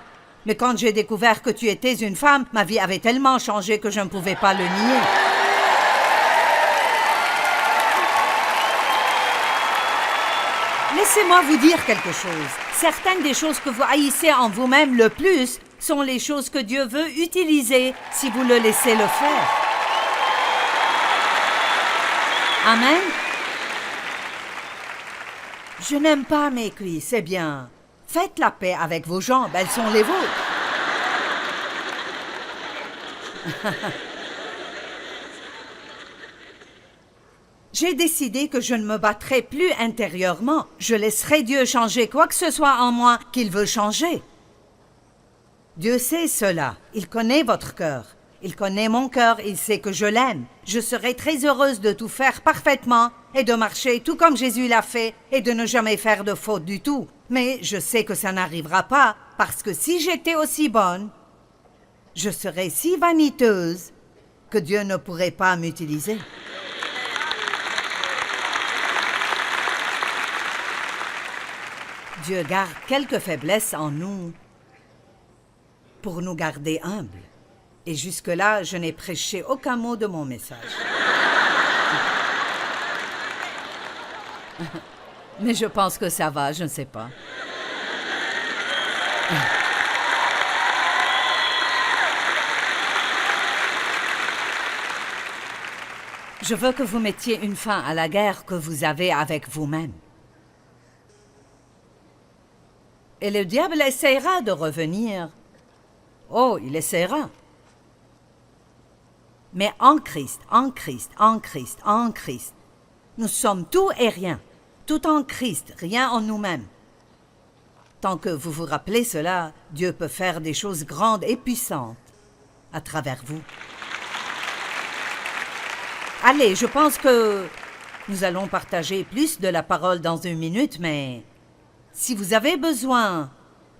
Mais quand j'ai découvert que tu étais une femme, ma vie avait tellement changé que je ne pouvais pas le nier. Laissez-moi vous dire quelque chose. Certaines des choses que vous haïssez en vous-même le plus sont les choses que Dieu veut utiliser si vous le laissez le faire. Amen. Je n'aime pas mes cuisses, c'est bien. Faites la paix avec vos jambes, elles sont les vôtres. J'ai décidé que je ne me battrai plus intérieurement. Je laisserai Dieu changer quoi que ce soit en moi qu'il veut changer. Dieu sait cela. Il connaît votre cœur. Il connaît mon cœur. Il sait que je l'aime. Je serai très heureuse de tout faire parfaitement et de marcher tout comme Jésus l'a fait et de ne jamais faire de faute du tout. Mais je sais que ça n'arrivera pas parce que si j'étais aussi bonne, je serais si vaniteuse que Dieu ne pourrait pas m'utiliser. Dieu garde quelques faiblesses en nous pour nous garder humbles. Et jusque-là, je n'ai prêché aucun mot de mon message. Mais je pense que ça va, je ne sais pas. Je veux que vous mettiez une fin à la guerre que vous avez avec vous-même. Et le diable essaiera de revenir. Oh, il essaiera. Mais en Christ, en Christ, en Christ, en Christ, Nous sommes tout et rien, tout en Christ, rien en nous-mêmes. Tant que vous vous rappelez cela, Dieu peut faire des choses grandes et puissantes à travers vous. Allez, je pense que nous allons partager plus de la parole dans 1 minute, mais si vous avez besoin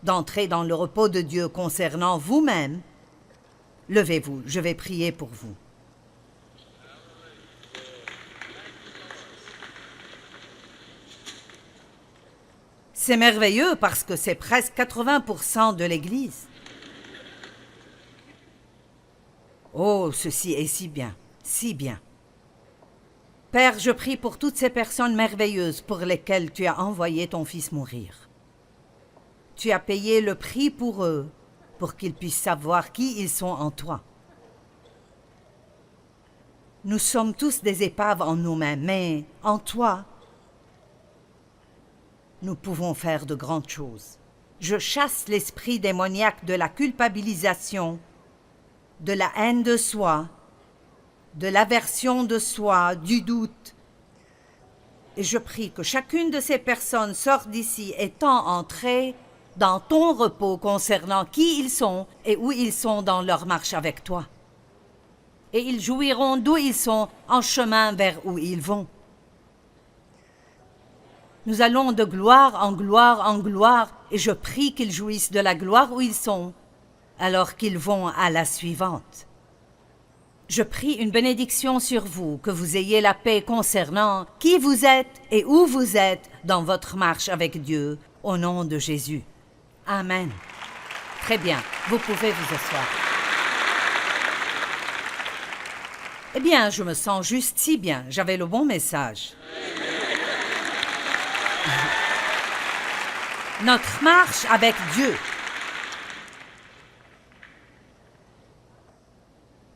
d'entrer dans le repos de Dieu concernant vous-même, levez-vous, je vais prier pour vous. C'est merveilleux parce que c'est presque 80% de l'Église. Oh, ceci est si bien, si bien. Père, je prie pour toutes ces personnes merveilleuses pour lesquelles tu as envoyé ton Fils mourir. Tu as payé le prix pour eux, pour qu'ils puissent savoir qui ils sont en toi. Nous sommes tous des épaves en nous-mêmes, mais en toi, nous pouvons faire de grandes choses. Je chasse l'esprit démoniaque de la culpabilisation, de la haine de soi, de l'aversion de soi, du doute. Et je prie que chacune de ces personnes sorte d'ici étant entrées dans ton repos concernant qui ils sont et où ils sont dans leur marche avec toi. Et ils jouiront d'où ils sont en chemin vers où ils vont. Nous allons de gloire en gloire en gloire et je prie qu'ils jouissent de la gloire où ils sont alors qu'ils vont à la suivante. Je prie une bénédiction sur vous, que vous ayez la paix concernant qui vous êtes et où vous êtes dans votre marche avec Dieu, au nom de Jésus. Amen. Très bien, vous pouvez vous asseoir. Eh bien, je me sens juste si bien, j'avais le bon message. Notre marche avec Dieu.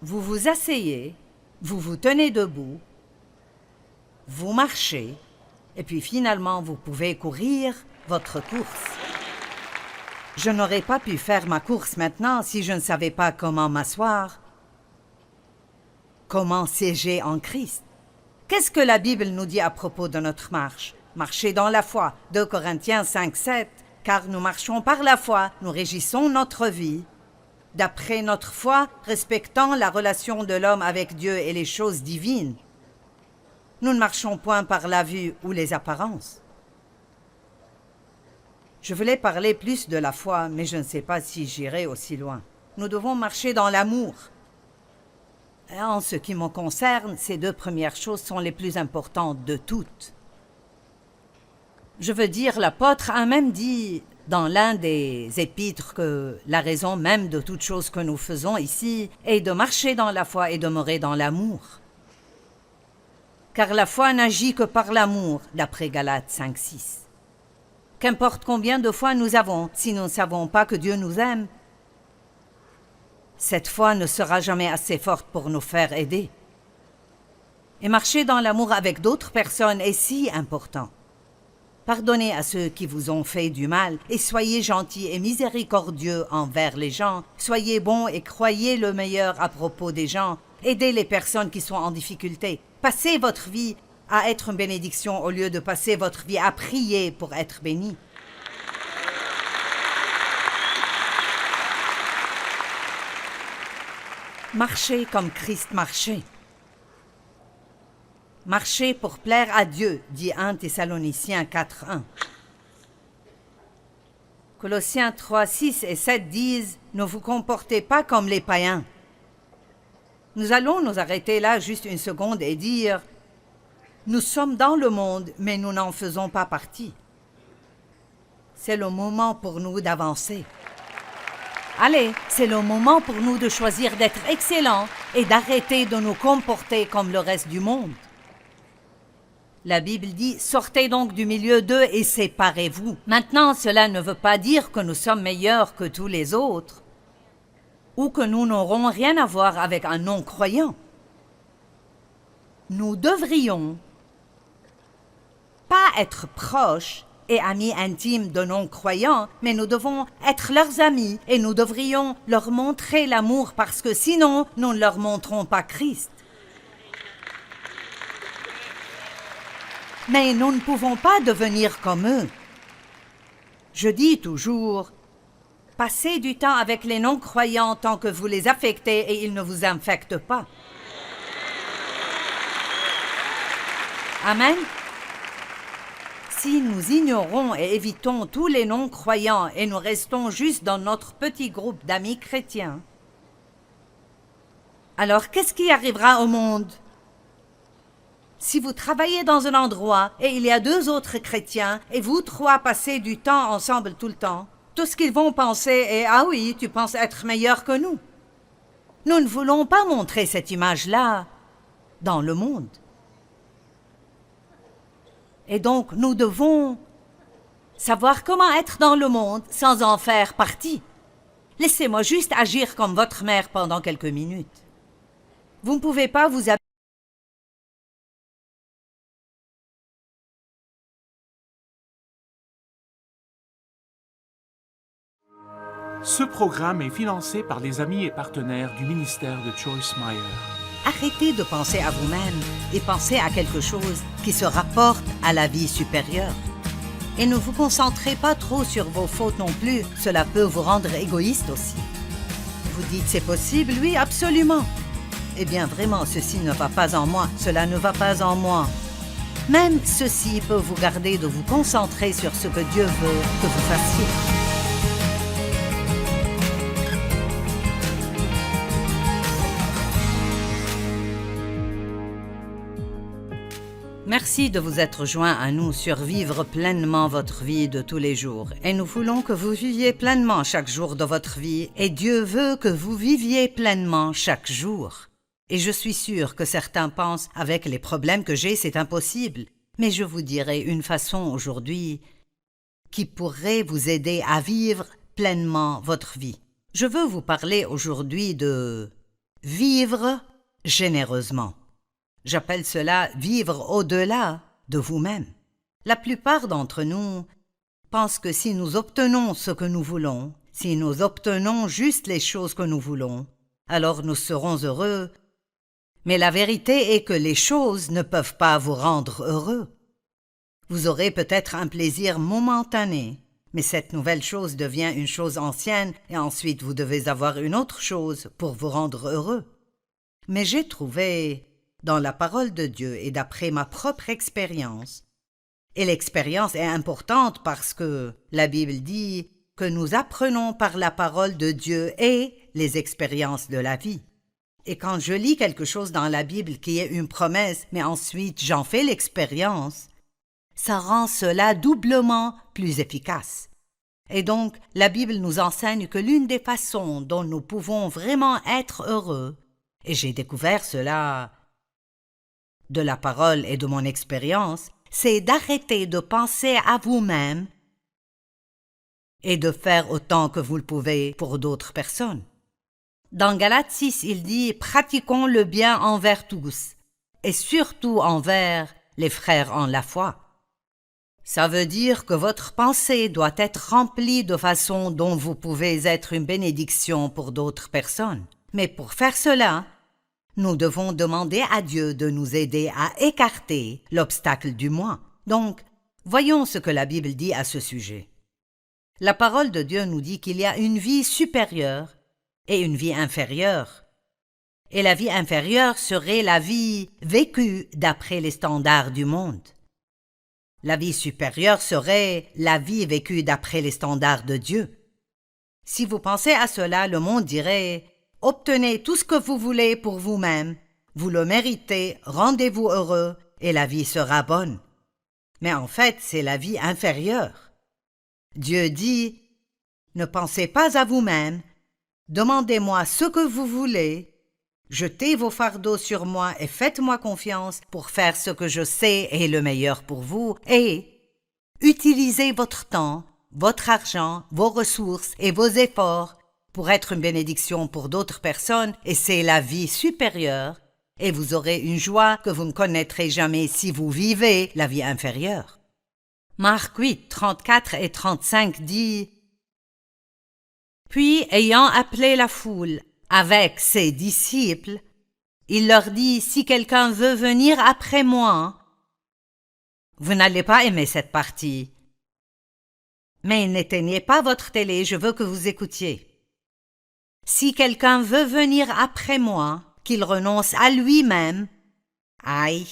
Vous vous asseyez, vous vous tenez debout, vous marchez, et puis finalement vous pouvez courir votre course. Je n'aurais pas pu faire ma course maintenant si je ne savais pas comment m'asseoir, comment siéger en Christ. Qu'est-ce que la Bible nous dit à propos de notre marche? Marcher dans la foi, 2 Corinthiens 5, 7, car nous marchons par la foi, nous régissons notre vie, d'après notre foi, respectant la relation de l'homme avec Dieu et les choses divines. Nous ne marchons point par la vue ou les apparences. Je voulais parler plus de la foi, mais je ne sais pas si j'irai aussi loin. Nous devons marcher dans l'amour. En ce qui me concerne, ces 2 premières choses sont les plus importantes de toutes. Je veux dire, l'apôtre a même dit dans l'un des épîtres que la raison même de toute chose que nous faisons ici est de marcher dans la foi et demeurer dans l'amour. Car la foi n'agit que par l'amour, d'après Galates 5, 6. Qu'importe combien de foi nous avons, si nous ne savons pas que Dieu nous aime, cette foi ne sera jamais assez forte pour nous faire aider. Et marcher dans l'amour avec d'autres personnes est si important. Pardonnez à ceux qui vous ont fait du mal et soyez gentils et miséricordieux envers les gens. Soyez bons et croyez le meilleur à propos des gens. Aidez les personnes qui sont en difficulté. Passez votre vie à être une bénédiction au lieu de passer votre vie à prier pour être béni. Marchez comme Christ marchait. Marchez pour plaire à Dieu, dit 1 Thessaloniciens 4, 1. Colossiens 3, 6 et 7 disent « Ne vous comportez pas comme les païens ». Nous allons nous arrêter là juste une seconde et dire « Nous sommes dans le monde, mais nous n'en faisons pas partie ». C'est le moment pour nous d'avancer. Allez, c'est le moment pour nous de choisir d'être excellents et d'arrêter de nous comporter comme le reste du monde. La Bible dit « Sortez donc du milieu d'eux et séparez-vous ». Maintenant, cela ne veut pas dire que nous sommes meilleurs que tous les autres ou que nous n'aurons rien à voir avec un non-croyant. Nous devrions pas être proches et amis intimes de non-croyants, mais nous devons être leurs amis et nous devrions leur montrer l'amour parce que sinon, nous ne leur montrons pas Christ. Mais nous ne pouvons pas devenir comme eux. Je dis toujours, passez du temps avec les non-croyants tant que vous les affectez et ils ne vous infectent pas. Amen. Si nous ignorons et évitons tous les non-croyants et nous restons juste dans notre petit groupe d'amis chrétiens, alors qu'est-ce qui arrivera au monde? Si vous travaillez dans un endroit et il y a 2 autres chrétiens et vous 3 passez du temps ensemble tout le temps, tout ce qu'ils vont penser est « Ah oui, tu penses être meilleur que nous ». Nous ne voulons pas montrer cette image-là dans le monde. Et donc, nous devons savoir comment être dans le monde sans en faire partie. Laissez-moi juste agir comme votre mère pendant quelques minutes. Vous ne pouvez pas vous habiller. Ce programme est financé par les amis et partenaires du ministère de Joyce Meyer. Arrêtez de penser à vous-même et pensez à quelque chose qui se rapporte à la vie supérieure. Et ne vous concentrez pas trop sur vos fautes non plus, cela peut vous rendre égoïste aussi. Vous dites c'est possible? Oui, absolument. Eh bien vraiment, ceci ne va pas en moi, cela ne va pas en moi. Même ceci peut vous garder de vous concentrer sur ce que Dieu veut que vous fassiez. Merci de vous être joints à nous sur Vivre pleinement votre vie de tous les jours. Et nous voulons que vous viviez pleinement chaque jour de votre vie. Et Dieu veut que vous viviez pleinement chaque jour. Et je suis sûre que certains pensent, avec les problèmes que j'ai, c'est impossible. Mais je vous dirai une façon aujourd'hui qui pourrait vous aider à vivre pleinement votre vie. Je veux vous parler aujourd'hui de vivre généreusement. J'appelle cela vivre au-delà de vous-même. La plupart d'entre nous pensent que si nous obtenons ce que nous voulons, si nous obtenons juste les choses que nous voulons, alors nous serons heureux. Mais la vérité est que les choses ne peuvent pas vous rendre heureux. Vous aurez peut-être un plaisir momentané, mais cette nouvelle chose devient une chose ancienne et ensuite vous devez avoir une autre chose pour vous rendre heureux. Mais j'ai trouvé dans la parole de Dieu et d'après ma propre expérience. Et l'expérience est importante parce que la Bible dit que nous apprenons par la parole de Dieu et les expériences de la vie. Et quand je lis quelque chose dans la Bible qui est une promesse, mais ensuite j'en fais l'expérience, ça rend cela doublement plus efficace. Et donc, la Bible nous enseigne que l'une des façons dont nous pouvons vraiment être heureux, et j'ai découvert cela de la parole et de mon expérience, c'est d'arrêter de penser à vous-même et de faire autant que vous le pouvez pour d'autres personnes. Dans Galates 6, il dit « Pratiquons le bien envers tous, et surtout envers les frères en la foi ». Ça veut dire que votre pensée doit être remplie de façon dont vous pouvez être une bénédiction pour d'autres personnes. Mais pour faire cela, nous devons demander à Dieu de nous aider à écarter l'obstacle du moi. Donc, voyons ce que la Bible dit à ce sujet. La parole de Dieu nous dit qu'il y a une vie supérieure et une vie inférieure. Et la vie inférieure serait la vie vécue d'après les standards du monde. La vie supérieure serait la vie vécue d'après les standards de Dieu. Si vous pensez à cela, le monde dirait « Obtenez tout ce que vous voulez pour vous-même, vous le méritez, rendez-vous heureux et la vie sera bonne. » Mais en fait, c'est la vie inférieure. Dieu dit « Ne pensez pas à vous-même, demandez-moi ce que vous voulez, jetez vos fardeaux sur moi et faites-moi confiance pour faire ce que je sais est le meilleur pour vous et utilisez votre temps, votre argent, vos ressources et vos efforts pour être une bénédiction pour d'autres personnes et c'est la vie supérieure et vous aurez une joie que vous ne connaîtrez jamais si vous vivez la vie inférieure. » Marc 8, 34 et 35 dit « Puis, ayant appelé la foule avec ses disciples, il leur dit « Si quelqu'un veut venir après moi, Vous n'allez pas aimer cette partie. Mais n'éteignez pas votre télé, je veux que vous écoutiez. Si quelqu'un veut venir après moi, qu'il renonce à lui-même, aïe,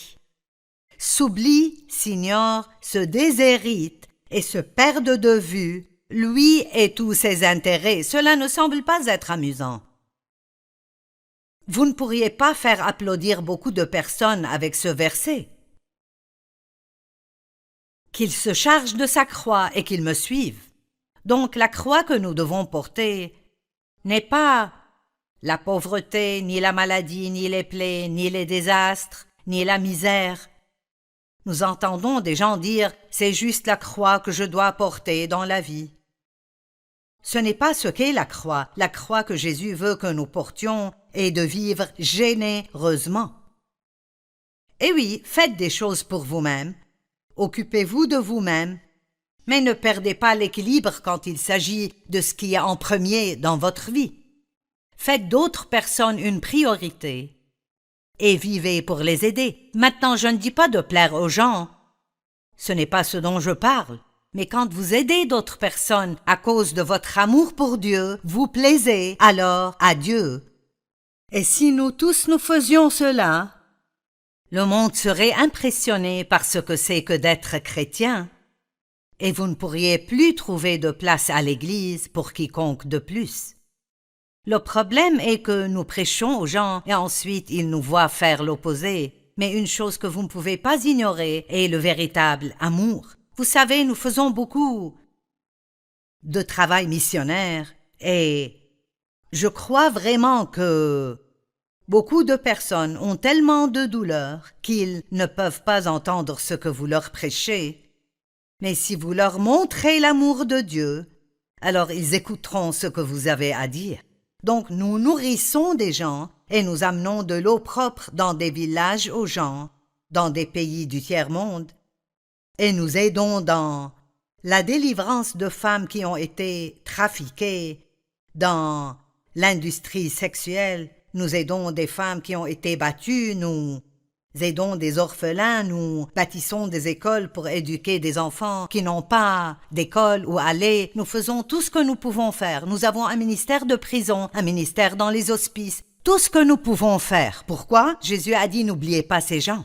s'oublie, s'ignore, se déshérite et se perde de vue, lui et tous ses intérêts, cela ne semble pas être amusant. Vous ne pourriez pas faire applaudir beaucoup de personnes avec ce verset. Qu'il se charge de sa croix et qu'il me suive. Donc la croix que nous devons porter n'est pas la pauvreté, ni la maladie, ni les plaies, ni les désastres, ni la misère. Nous entendons des gens dire « c'est juste la croix que je dois porter dans la vie ». Ce n'est pas ce qu'est la croix que Jésus veut que nous portions est de vivre généreusement. Et oui, faites des choses pour vous-même, occupez-vous de vous-même, mais ne perdez pas l'équilibre quand il s'agit de ce qui est en premier dans votre vie. Faites d'autres personnes une priorité et vivez pour les aider. Maintenant, je ne dis pas de plaire aux gens. Ce n'est pas ce dont je parle. Mais quand vous aidez d'autres personnes à cause de votre amour pour Dieu, vous plaisez alors à Dieu. Et si nous tous nous faisions cela, le monde serait impressionné par ce que c'est que d'être chrétien. Et vous ne pourriez plus trouver de place à l'Église pour quiconque de plus. Le problème est que nous prêchons aux gens et ensuite ils nous voient faire l'opposé. Mais une chose que vous ne pouvez pas ignorer est le véritable amour. Vous savez, nous faisons beaucoup de travail missionnaire et je crois vraiment que beaucoup de personnes ont tellement de douleur qu'ils ne peuvent pas entendre ce que vous leur prêchez. Mais si vous leur montrez l'amour de Dieu, alors ils écouteront ce que vous avez à dire. Donc nous nourrissons des gens et nous amenons de l'eau propre dans des villages aux gens, dans des pays du tiers-monde, et nous aidons dans la délivrance de femmes qui ont été trafiquées, dans l'industrie sexuelle, nous aidons des femmes qui ont été battues, nous aidons des orphelins, nous bâtissons des écoles pour éduquer des enfants qui n'ont pas d'école où aller. Nous faisons tout ce que nous pouvons faire. Nous avons un ministère de prison, un ministère dans les hospices, tout ce que nous pouvons faire. Pourquoi? Jésus a dit « n'oubliez pas ces gens ».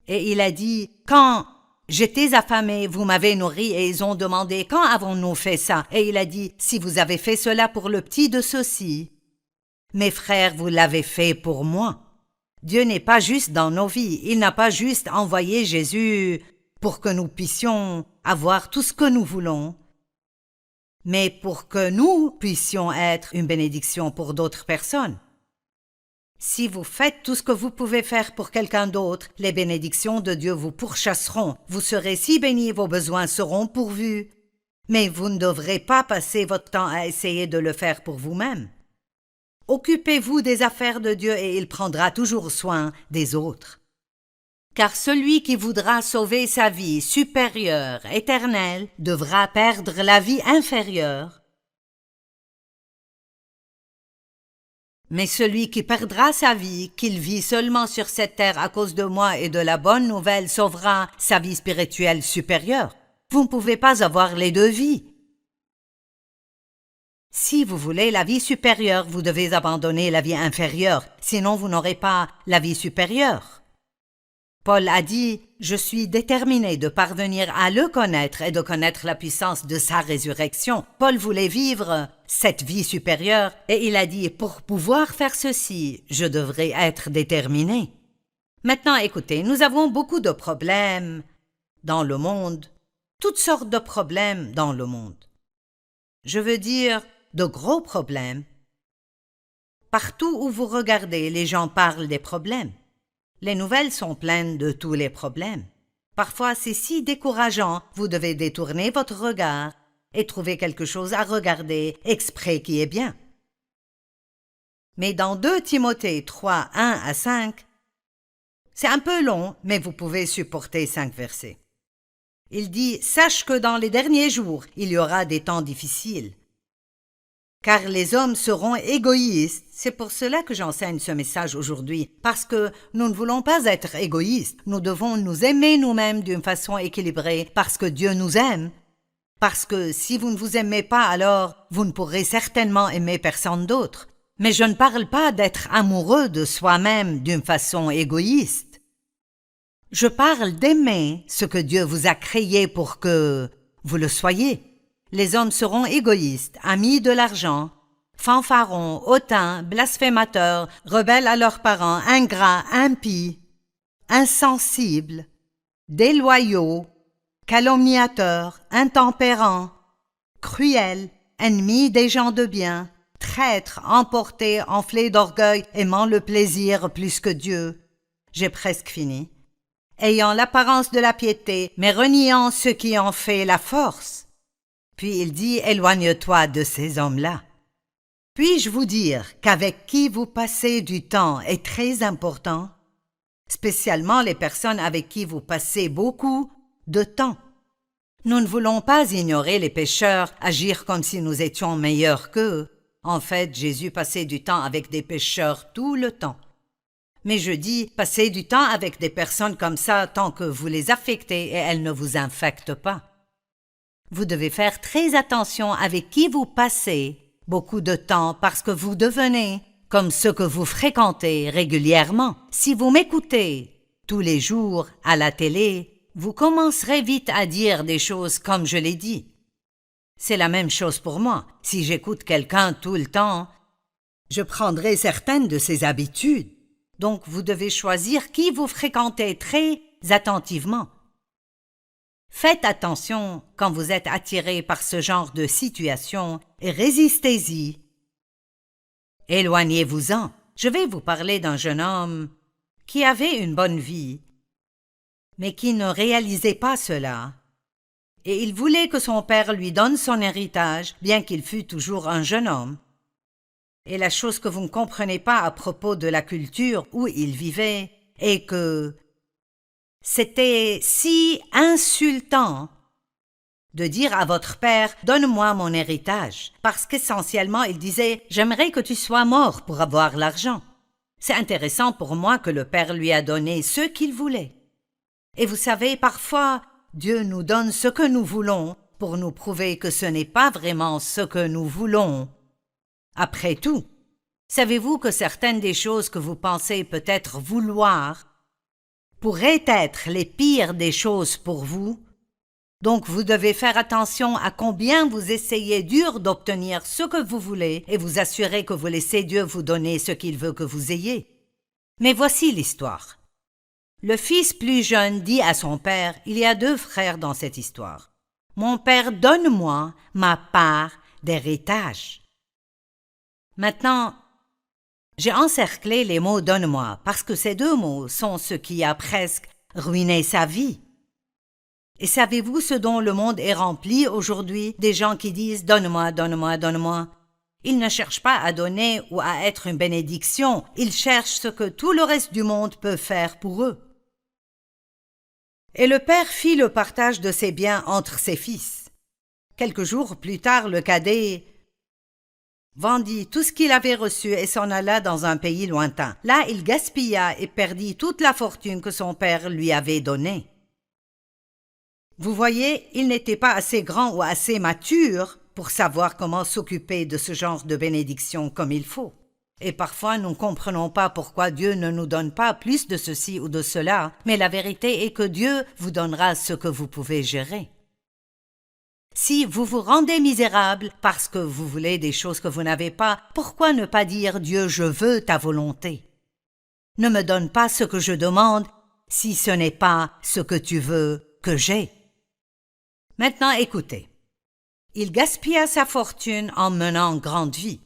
Et il a dit « quand j'étais affamé, vous m'avez nourri » et ils ont demandé « quand avons-nous fait ça ?» Et il a dit « si vous avez fait cela pour le petit de ceux-ci, mes frères, vous l'avez fait pour moi. » Dieu n'est pas juste dans nos vies. Il n'a pas juste envoyé Jésus pour que nous puissions avoir tout ce que nous voulons, mais pour que nous puissions être une bénédiction pour d'autres personnes. Si vous faites tout ce que vous pouvez faire pour quelqu'un d'autre, les bénédictions de Dieu vous pourchasseront. Vous serez si bénis, vos besoins seront pourvus. Mais vous ne devrez pas passer votre temps à essayer de le faire pour vous-même. Occupez-vous des affaires de Dieu et il prendra toujours soin des autres. Car celui qui voudra sauver sa vie supérieure, éternelle, devra perdre la vie inférieure. Mais celui qui perdra sa vie, qu'il vit seulement sur cette terre à cause de moi et de la bonne nouvelle, sauvera sa vie spirituelle supérieure. Vous ne pouvez pas avoir les deux vies. Si vous voulez la vie supérieure, vous devez abandonner la vie inférieure, sinon vous n'aurez pas la vie supérieure. Paul a dit « Je suis déterminé de parvenir à le connaître et de connaître la puissance de sa résurrection. » Paul voulait vivre cette vie supérieure et il a dit « Pour pouvoir faire ceci, je devrais être déterminé. » Maintenant, écoutez, nous avons beaucoup de problèmes dans le monde, toutes sortes de problèmes dans le monde. Je veux dire, de gros problèmes. Partout où vous regardez, les gens parlent des problèmes. Les nouvelles sont pleines de tous les problèmes. Parfois, c'est si décourageant, vous devez détourner votre regard et trouver quelque chose à regarder exprès qui est bien. Mais dans 2 Timothée 3, 1 à 5, c'est un peu long, mais vous pouvez supporter 5 versets. Il dit « Sache que dans les derniers jours, il y aura des temps difficiles. » car les hommes seront égoïstes. C'est pour cela que j'enseigne ce message aujourd'hui, parce que nous ne voulons pas être égoïstes. Nous devons nous aimer nous-mêmes d'une façon équilibrée, parce que Dieu nous aime. Parce que si vous ne vous aimez pas, alors vous ne pourrez certainement aimer personne d'autre. Mais je ne parle pas d'être amoureux de soi-même d'une façon égoïste. Je parle d'aimer ce que Dieu vous a créé pour que vous le soyez. Les hommes seront égoïstes, amis de l'argent, fanfarons, hautains, blasphémateurs, rebelles à leurs parents, ingrats, impies, insensibles, déloyaux, calomniateurs, intempérants, cruels, ennemis des gens de bien, traîtres, emportés, enflés d'orgueil, aimant le plaisir plus que Dieu. J'ai presque fini. Ayant l'apparence de la piété, mais reniant ce qui en fait la force. Puis il dit, éloigne-toi de ces hommes-là. Puis-je vous dire qu'avec qui vous passez du temps est très important, spécialement les personnes avec qui vous passez beaucoup de temps. Nous ne voulons pas ignorer les pécheurs, agir comme si nous étions meilleurs qu'eux. En fait, Jésus passait du temps avec des pécheurs tout le temps. Mais je dis, passez du temps avec des personnes comme ça tant que vous les affectez et elles ne vous infectent pas. Vous devez faire très attention avec qui vous passez beaucoup de temps parce que vous devenez comme ceux que vous fréquentez régulièrement. Si vous m'écoutez tous les jours à la télé, vous commencerez vite à dire des choses comme je l'ai dit. C'est la même chose pour moi. Si j'écoute quelqu'un tout le temps, je prendrai certaines de ses habitudes. Donc vous devez choisir qui vous fréquentez très attentivement. Faites attention quand vous êtes attiré par ce genre de situation et résistez-y. Éloignez-vous-en. Je vais vous parler d'un jeune homme qui avait une bonne vie, mais qui ne réalisait pas cela. Et il voulait que son père lui donne son héritage, bien qu'il fût toujours un jeune homme. Et la chose que vous ne comprenez pas à propos de la culture où il vivait est que c'était si insultant de dire à votre père « Donne-moi mon héritage » parce qu'essentiellement il disait « J'aimerais que tu sois mort pour avoir l'argent ». C'est intéressant pour moi que le père lui a donné ce qu'il voulait. Et vous savez, parfois, Dieu nous donne ce que nous voulons pour nous prouver que ce n'est pas vraiment ce que nous voulons. Après tout, savez-vous que certaines des choses que vous pensez peut-être vouloir pourraient être les pires des choses pour vous? Donc vous devez faire attention à combien vous essayez dur d'obtenir ce que vous voulez et vous assurer que vous laissez Dieu vous donner ce qu'il veut que vous ayez. Mais voici l'histoire. Le fils plus jeune dit à son père, il y a 2 frères dans cette histoire. « Mon père, donne-moi ma part d'héritage. » Maintenant, j'ai encerclé les mots « donne-moi » parce que ces 2 mots sont ce qui a presque ruiné sa vie. Et savez-vous ce dont le monde est rempli aujourd'hui? Des gens qui disent « donne-moi, donne-moi, donne-moi ». Ils ne cherchent pas à donner ou à être une bénédiction, ils cherchent ce que tout le reste du monde peut faire pour eux. Et le père fit le partage de ses biens entre ses fils. Quelques jours plus tard, le cadet vendit tout ce qu'il avait reçu et s'en alla dans un pays lointain. Là, il gaspilla et perdit toute la fortune que son père lui avait donnée. Vous voyez, il n'était pas assez grand ou assez mature pour savoir comment s'occuper de ce genre de bénédiction comme il faut. Et parfois, nous ne comprenons pas pourquoi Dieu ne nous donne pas plus de ceci ou de cela, mais la vérité est que Dieu vous donnera ce que vous pouvez gérer. Si vous vous rendez misérable parce que vous voulez des choses que vous n'avez pas, pourquoi ne pas dire « Dieu, je veux ta volonté ». Ne me donne pas ce que je demande si ce n'est pas ce que tu veux que j'ai. Maintenant, écoutez. Il gaspilla sa fortune en menant grande vie.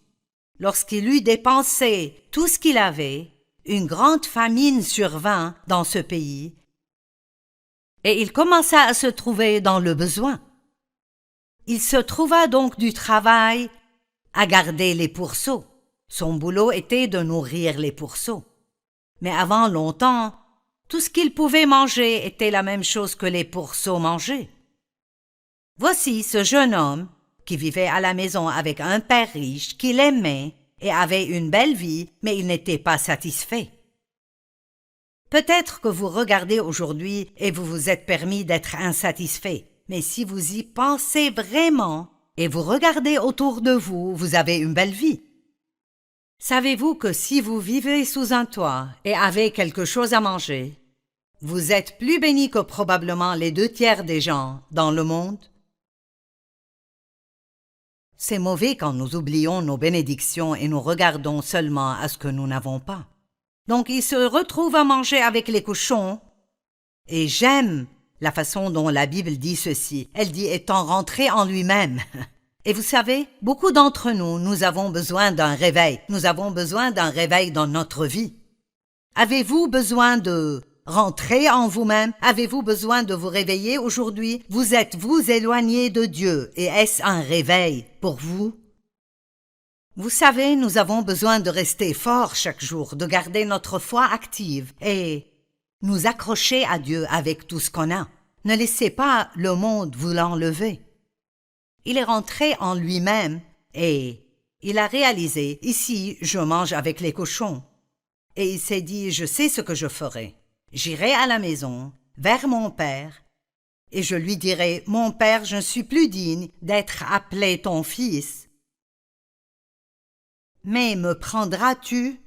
Lorsqu'il eut dépensé tout ce qu'il avait, une grande famine survint dans ce pays et il commença à se trouver dans le besoin. Il se trouva donc du travail à garder les pourceaux. Son boulot était de nourrir les pourceaux. Mais avant longtemps, tout ce qu'il pouvait manger était la même chose que les pourceaux mangeaient. Voici ce jeune homme qui vivait à la maison avec un père riche qui l'aimait et avait une belle vie, mais il n'était pas satisfait. Peut-être que vous regardez aujourd'hui et vous vous êtes permis d'être insatisfait, mais si vous y pensez vraiment et vous regardez autour de vous, vous avez une belle vie. Savez-vous que si vous vivez sous un toit et avez quelque chose à manger, vous êtes plus béni que probablement les 2/3 des gens dans le monde? C'est mauvais quand nous oublions nos bénédictions et nous regardons seulement à ce que nous n'avons pas. Donc il se retrouve à manger avec les cochons. Et j'aime la façon dont la Bible dit ceci. Elle dit étant rentré en lui-même. Et vous savez, beaucoup d'entre nous, nous avons besoin d'un réveil. Nous avons besoin d'un réveil dans notre vie. Avez-vous besoin de rentrer en vous-même? Avez-vous besoin de vous réveiller aujourd'hui? Vous êtes-vous éloigné de Dieu et est-ce un réveil pour vous? Vous savez, nous avons besoin de rester forts chaque jour, de garder notre foi active et nous accrocher à Dieu avec tout ce qu'on a. Ne laissez pas le monde vous l'enlever. Il est rentré en lui-même et il a réalisé, ici, je mange avec les cochons. Et il s'est dit, je sais ce que je ferai. J'irai à la maison, vers mon père, et je lui dirai, mon père, je ne suis plus digne d'être appelé ton fils. Mais me prendras-tu?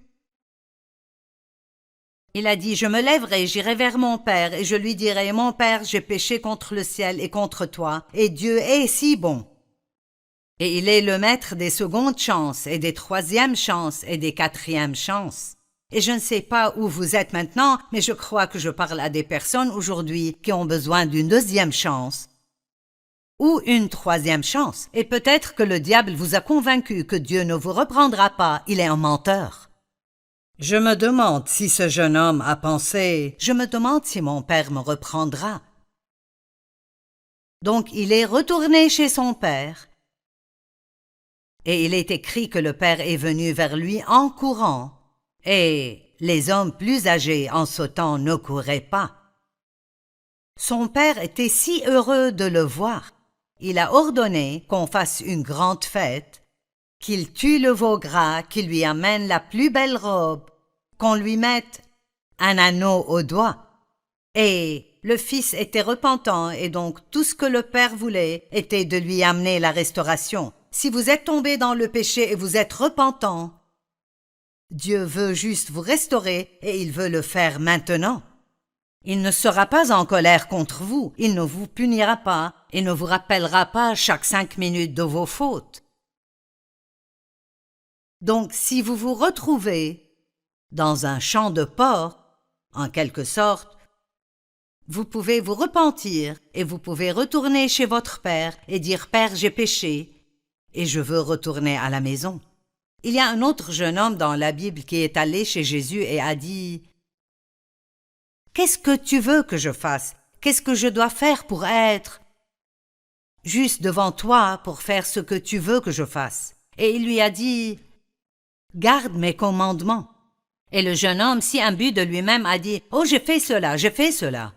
Il a dit, je me lèverai, j'irai vers mon père, et je lui dirai, mon père, j'ai péché contre le ciel et contre toi, et Dieu est si bon. Et il est le maître des secondes chances, et des troisièmes chances, et des quatrièmes chances. Et je ne sais pas où vous êtes maintenant, mais je crois que je parle à des personnes aujourd'hui qui ont besoin d'une deuxième chance ou une troisième chance. Et peut-être que le diable vous a convaincu que Dieu ne vous reprendra pas, il est un menteur. Je me demande si ce jeune homme a pensé, je me demande si mon père me reprendra. Donc il est retourné chez son père. Et il est écrit que le père est venu vers lui en courant. Et les hommes plus âgés en ce temps ne couraient pas. Son père était si heureux de le voir. Il a ordonné qu'on fasse une grande fête, qu'il tue le veau gras, qu'il lui amène la plus belle robe, qu'on lui mette un anneau au doigt. Et le fils était repentant et donc tout ce que le père voulait était de lui amener la restauration. Si vous êtes tombé dans le péché et vous êtes repentant, Dieu veut juste vous restaurer et il veut le faire maintenant. Il ne sera pas en colère contre vous, il ne vous punira pas et ne vous rappellera pas chaque 5 minutes de vos fautes. Donc si vous vous retrouvez dans un champ de porc, en quelque sorte, vous pouvez vous repentir et vous pouvez retourner chez votre père et dire « Père, j'ai péché et je veux retourner à la maison ». Il y a un autre jeune homme dans la Bible qui est allé chez Jésus et a dit « Qu'est-ce que tu veux que je fasse? Qu'est-ce que je dois faire pour être juste devant toi pour faire ce que tu veux que je fasse? » Et il lui a dit « Garde mes commandements. » Et le jeune homme, si imbu de lui-même, a dit « Oh, j'ai fait cela, j'ai fait cela. »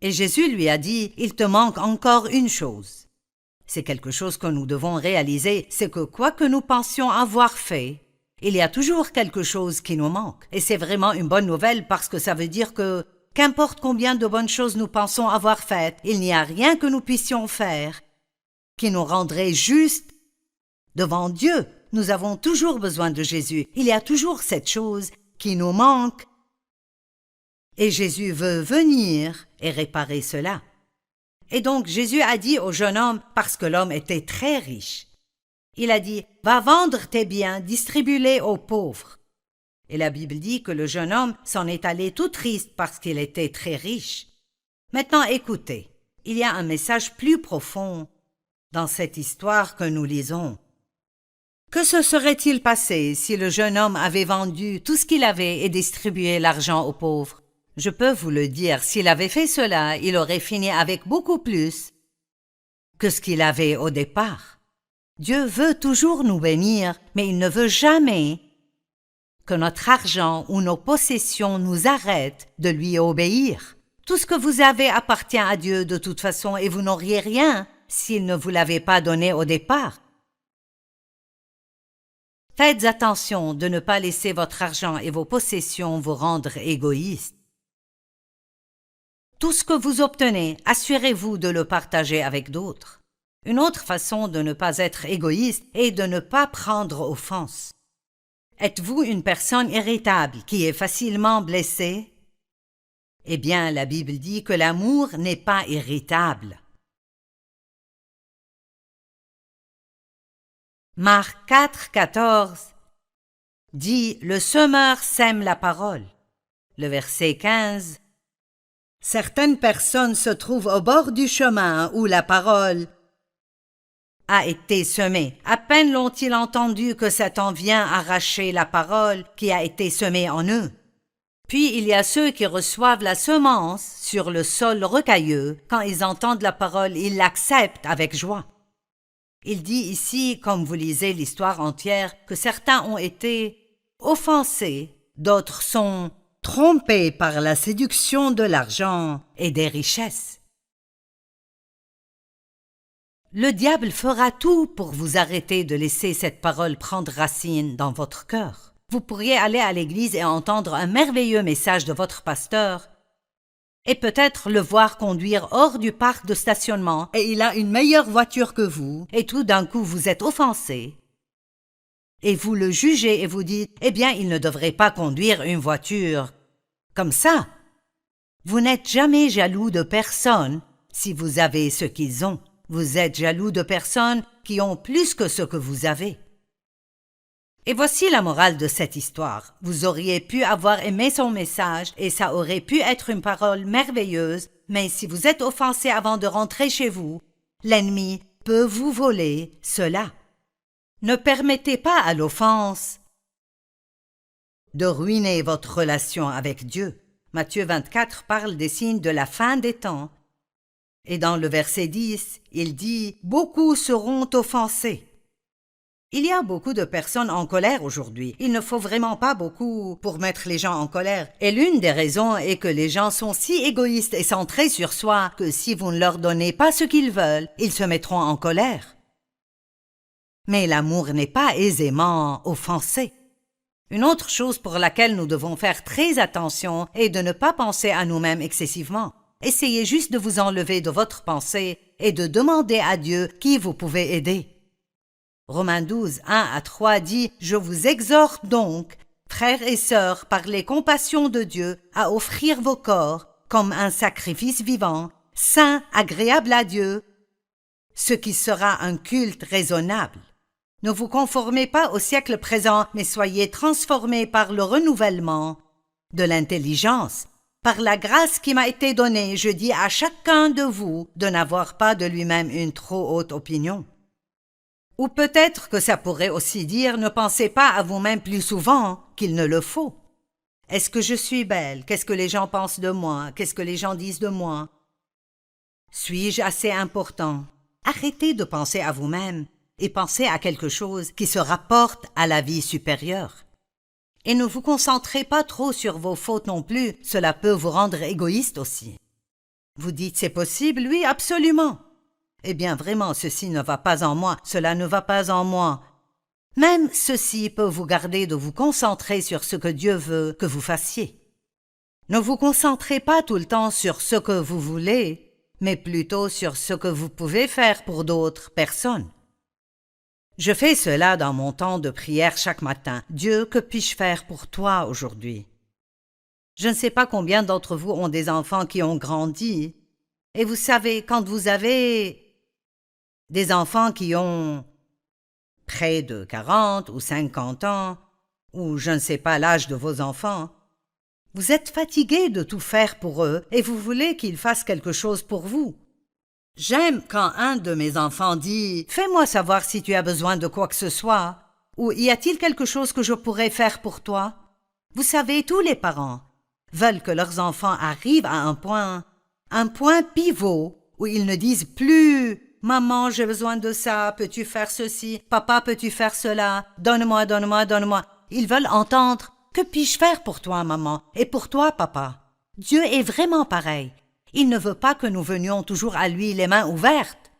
Et Jésus lui a dit « Il te manque encore une chose. » C'est quelque chose que nous devons réaliser, c'est que quoi que nous pensions avoir fait, il y a toujours quelque chose qui nous manque. Et c'est vraiment une bonne nouvelle parce que ça veut dire que, qu'importe combien de bonnes choses nous pensons avoir faites, il n'y a rien que nous puissions faire qui nous rendrait juste devant Dieu. Nous avons toujours besoin de Jésus. Il y a toujours cette chose qui nous manque. Et Jésus veut venir et réparer cela. Et donc Jésus a dit au jeune homme, parce que l'homme était très riche, il a dit « Va vendre tes biens, distribue-les aux pauvres. » Et la Bible dit que le jeune homme s'en est allé tout triste parce qu'il était très riche. Maintenant écoutez, il y a un message plus profond dans cette histoire que nous lisons. Que se serait-il passé si le jeune homme avait vendu tout ce qu'il avait et distribué l'argent aux pauvres? Je peux vous le dire, s'il avait fait cela, il aurait fini avec beaucoup plus que ce qu'il avait au départ. Dieu veut toujours nous bénir, mais il ne veut jamais que notre argent ou nos possessions nous arrêtent de lui obéir. Tout ce que vous avez appartient à Dieu de toute façon et vous n'auriez rien s'il ne vous l'avait pas donné au départ. Faites attention de ne pas laisser votre argent et vos possessions vous rendre égoïste. Tout ce que vous obtenez, assurez-vous de le partager avec d'autres. Une autre façon de ne pas être égoïste est de ne pas prendre offense. Êtes-vous une personne irritable qui est facilement blessée? Eh bien, la Bible dit que l'amour n'est pas irritable. Marc 4, 14 dit « Le semeur sème la parole ». Le verset 15 « Certaines personnes se trouvent au bord du chemin où la parole a été semée. À peine l'ont-ils entendu que Satan vient arracher la parole qui a été semée en eux. Puis il y a ceux qui reçoivent la semence sur le sol rocailleux. Quand ils entendent la parole, ils l'acceptent avec joie. » Il dit ici, comme vous lisez l'histoire entière, que certains ont été offensés, d'autres sont trompés par la séduction de l'argent et des richesses. Le diable fera tout pour vous arrêter de laisser cette parole prendre racine dans votre cœur. Vous pourriez aller à l'église et entendre un merveilleux message de votre pasteur et peut-être le voir conduire hors du parc de stationnement et il a une meilleure voiture que vous et tout d'un coup vous êtes offensé. Et vous le jugez et vous dites « Eh bien, il ne devrait pas conduire une voiture comme ça. » Vous n'êtes jamais jaloux de personne si vous avez ce qu'ils ont. Vous êtes jaloux de personnes qui ont plus que ce que vous avez. Et voici la morale de cette histoire. Vous auriez pu avoir aimé son message et ça aurait pu être une parole merveilleuse, mais si vous êtes offensé avant de rentrer chez vous, l'ennemi peut vous voler cela. Ne permettez pas à l'offense de ruiner votre relation avec Dieu. Matthieu 24 parle des signes de la fin des temps. Et dans le verset 10, il dit « Beaucoup seront offensés ». Il y a beaucoup de personnes en colère aujourd'hui. Il ne faut vraiment pas beaucoup pour mettre les gens en colère. Et l'une des raisons est que les gens sont si égoïstes et centrés sur soi que si vous ne leur donnez pas ce qu'ils veulent, ils se mettront en colère. Mais l'amour n'est pas aisément offensé. Une autre chose pour laquelle nous devons faire très attention est de ne pas penser à nous-mêmes excessivement. Essayez juste de vous enlever de votre pensée et de demander à Dieu qui vous pouvez aider. Romains 12, 1-3 dit « Je vous exhorte donc, frères et sœurs, par les compassions de Dieu, à offrir vos corps comme un sacrifice vivant, saint, agréable à Dieu, ce qui sera un culte raisonnable. Ne vous conformez pas au siècle présent, mais soyez transformés par le renouvellement de l'intelligence. Par la grâce qui m'a été donnée, je dis à chacun de vous de n'avoir pas de lui-même une trop haute opinion. » Ou peut-être que ça pourrait aussi dire « Ne pensez pas à vous-même plus souvent qu'il ne le faut. » Est-ce que je suis belle? Qu'est-ce que les gens pensent de moi? Qu'est-ce que les gens disent de moi? Suis-je assez important? Arrêtez de penser à vous-même et pensez à quelque chose qui se rapporte à la vie supérieure. Et ne vous concentrez pas trop sur vos fautes non plus, cela peut vous rendre égoïste aussi. Vous dites « C'est possible? Oui, absolument. » Eh bien, vraiment, ceci ne va pas en moi, cela ne va pas en moi. Même ceci peut vous garder de vous concentrer sur ce que Dieu veut que vous fassiez. Ne vous concentrez pas tout le temps sur ce que vous voulez, mais plutôt sur ce que vous pouvez faire pour d'autres personnes. Je fais cela dans mon temps de prière chaque matin. Dieu, que puis-je faire pour toi aujourd'hui? Je ne sais pas combien d'entre vous ont des enfants qui ont grandi. Et vous savez, quand vous avez des enfants qui ont près de 40 ou 50 ans, ou je ne sais pas l'âge de vos enfants, vous êtes fatigué de tout faire pour eux et vous voulez qu'ils fassent quelque chose pour vous. J'aime quand un de mes enfants dit « Fais-moi savoir si tu as besoin de quoi que ce soit » ou « Y a-t-il quelque chose que je pourrais faire pour toi ?» Vous savez, tous les parents veulent que leurs enfants arrivent à un point pivot où ils ne disent plus « Maman, j'ai besoin de ça, peux-tu faire ceci? Papa, peux-tu faire cela? Donne-moi, donne-moi, donne-moi. » Ils veulent entendre « Que puis-je faire pour toi, maman? Et pour toi, papa? » Dieu est vraiment pareil. Il ne veut pas que nous venions toujours à lui les mains ouvertes.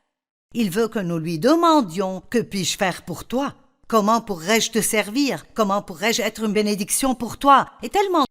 Il veut que nous lui demandions « Que puis-je faire pour toi? Comment pourrais-je te servir? Comment pourrais-je être une bénédiction pour toi ?» Et tellement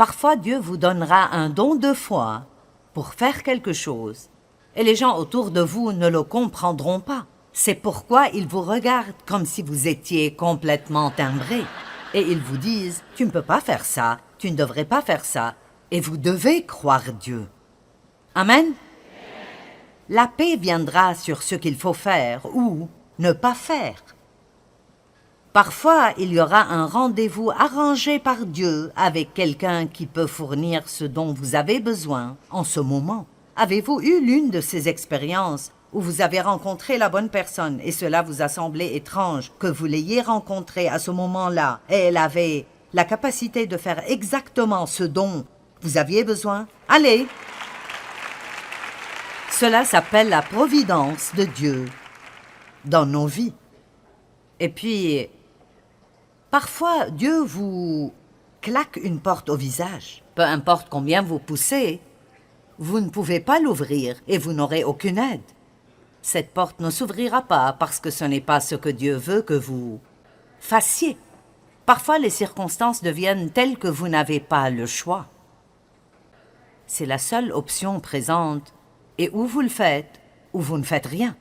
Parfois, Dieu vous donnera un don de foi pour faire quelque chose, et les gens autour de vous ne le comprendront pas. C'est pourquoi ils vous regardent comme si vous étiez complètement timbré. Et ils vous disent, tu ne peux pas faire ça, tu ne devrais pas faire ça, et vous devez croire Dieu. Amen. La paix viendra sur ce qu'il faut faire ou ne pas faire. Parfois, il y aura un rendez-vous arrangé par Dieu avec quelqu'un qui peut fournir ce dont vous avez besoin en ce moment. Avez-vous eu l'une de ces expériences où vous avez rencontré la bonne personne et cela vous a semblé étrange que vous l'ayez rencontrée à ce moment-là et elle avait la capacité de faire exactement ce dont vous aviez besoin? Allez! Cela s'appelle la providence de Dieu dans nos vies. Et puis, parfois, Dieu vous claque une porte au visage. Peu importe combien vous poussez, vous ne pouvez pas l'ouvrir et vous n'aurez aucune aide. Cette porte ne s'ouvrira pas parce que ce n'est pas ce que Dieu veut que vous fassiez. Parfois, les circonstances deviennent telles que vous n'avez pas le choix. C'est la seule option présente et ou vous le faites ou vous ne faites rien.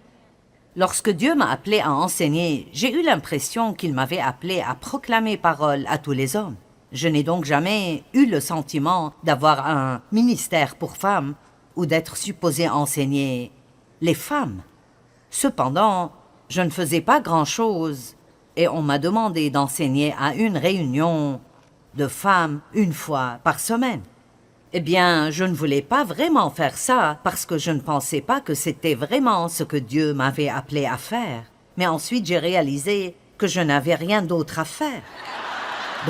Lorsque Dieu m'a appelé à enseigner, j'ai eu l'impression qu'il m'avait appelé à proclamer parole à tous les hommes. Je n'ai donc jamais eu le sentiment d'avoir un ministère pour femmes ou d'être supposé enseigner les femmes. Cependant, je ne faisais pas grand-chose et on m'a demandé d'enseigner à une réunion de femmes une fois par semaine. Eh bien, je ne voulais pas vraiment faire ça parce que je ne pensais pas que c'était vraiment ce que Dieu m'avait appelé à faire. Mais ensuite, j'ai réalisé que je n'avais rien d'autre à faire.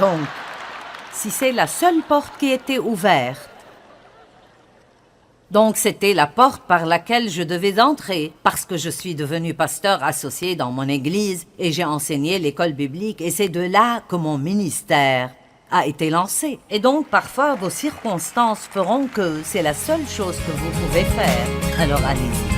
Donc, si c'est la seule porte qui était ouverte, donc c'était la porte par laquelle je devais entrer parce que je suis devenu pasteur associé dans mon église et j'ai enseigné l'école biblique et c'est de là que mon ministère a été lancé. Et donc, parfois, vos circonstances feront que c'est la seule chose que vous pouvez faire. Alors, allez-y.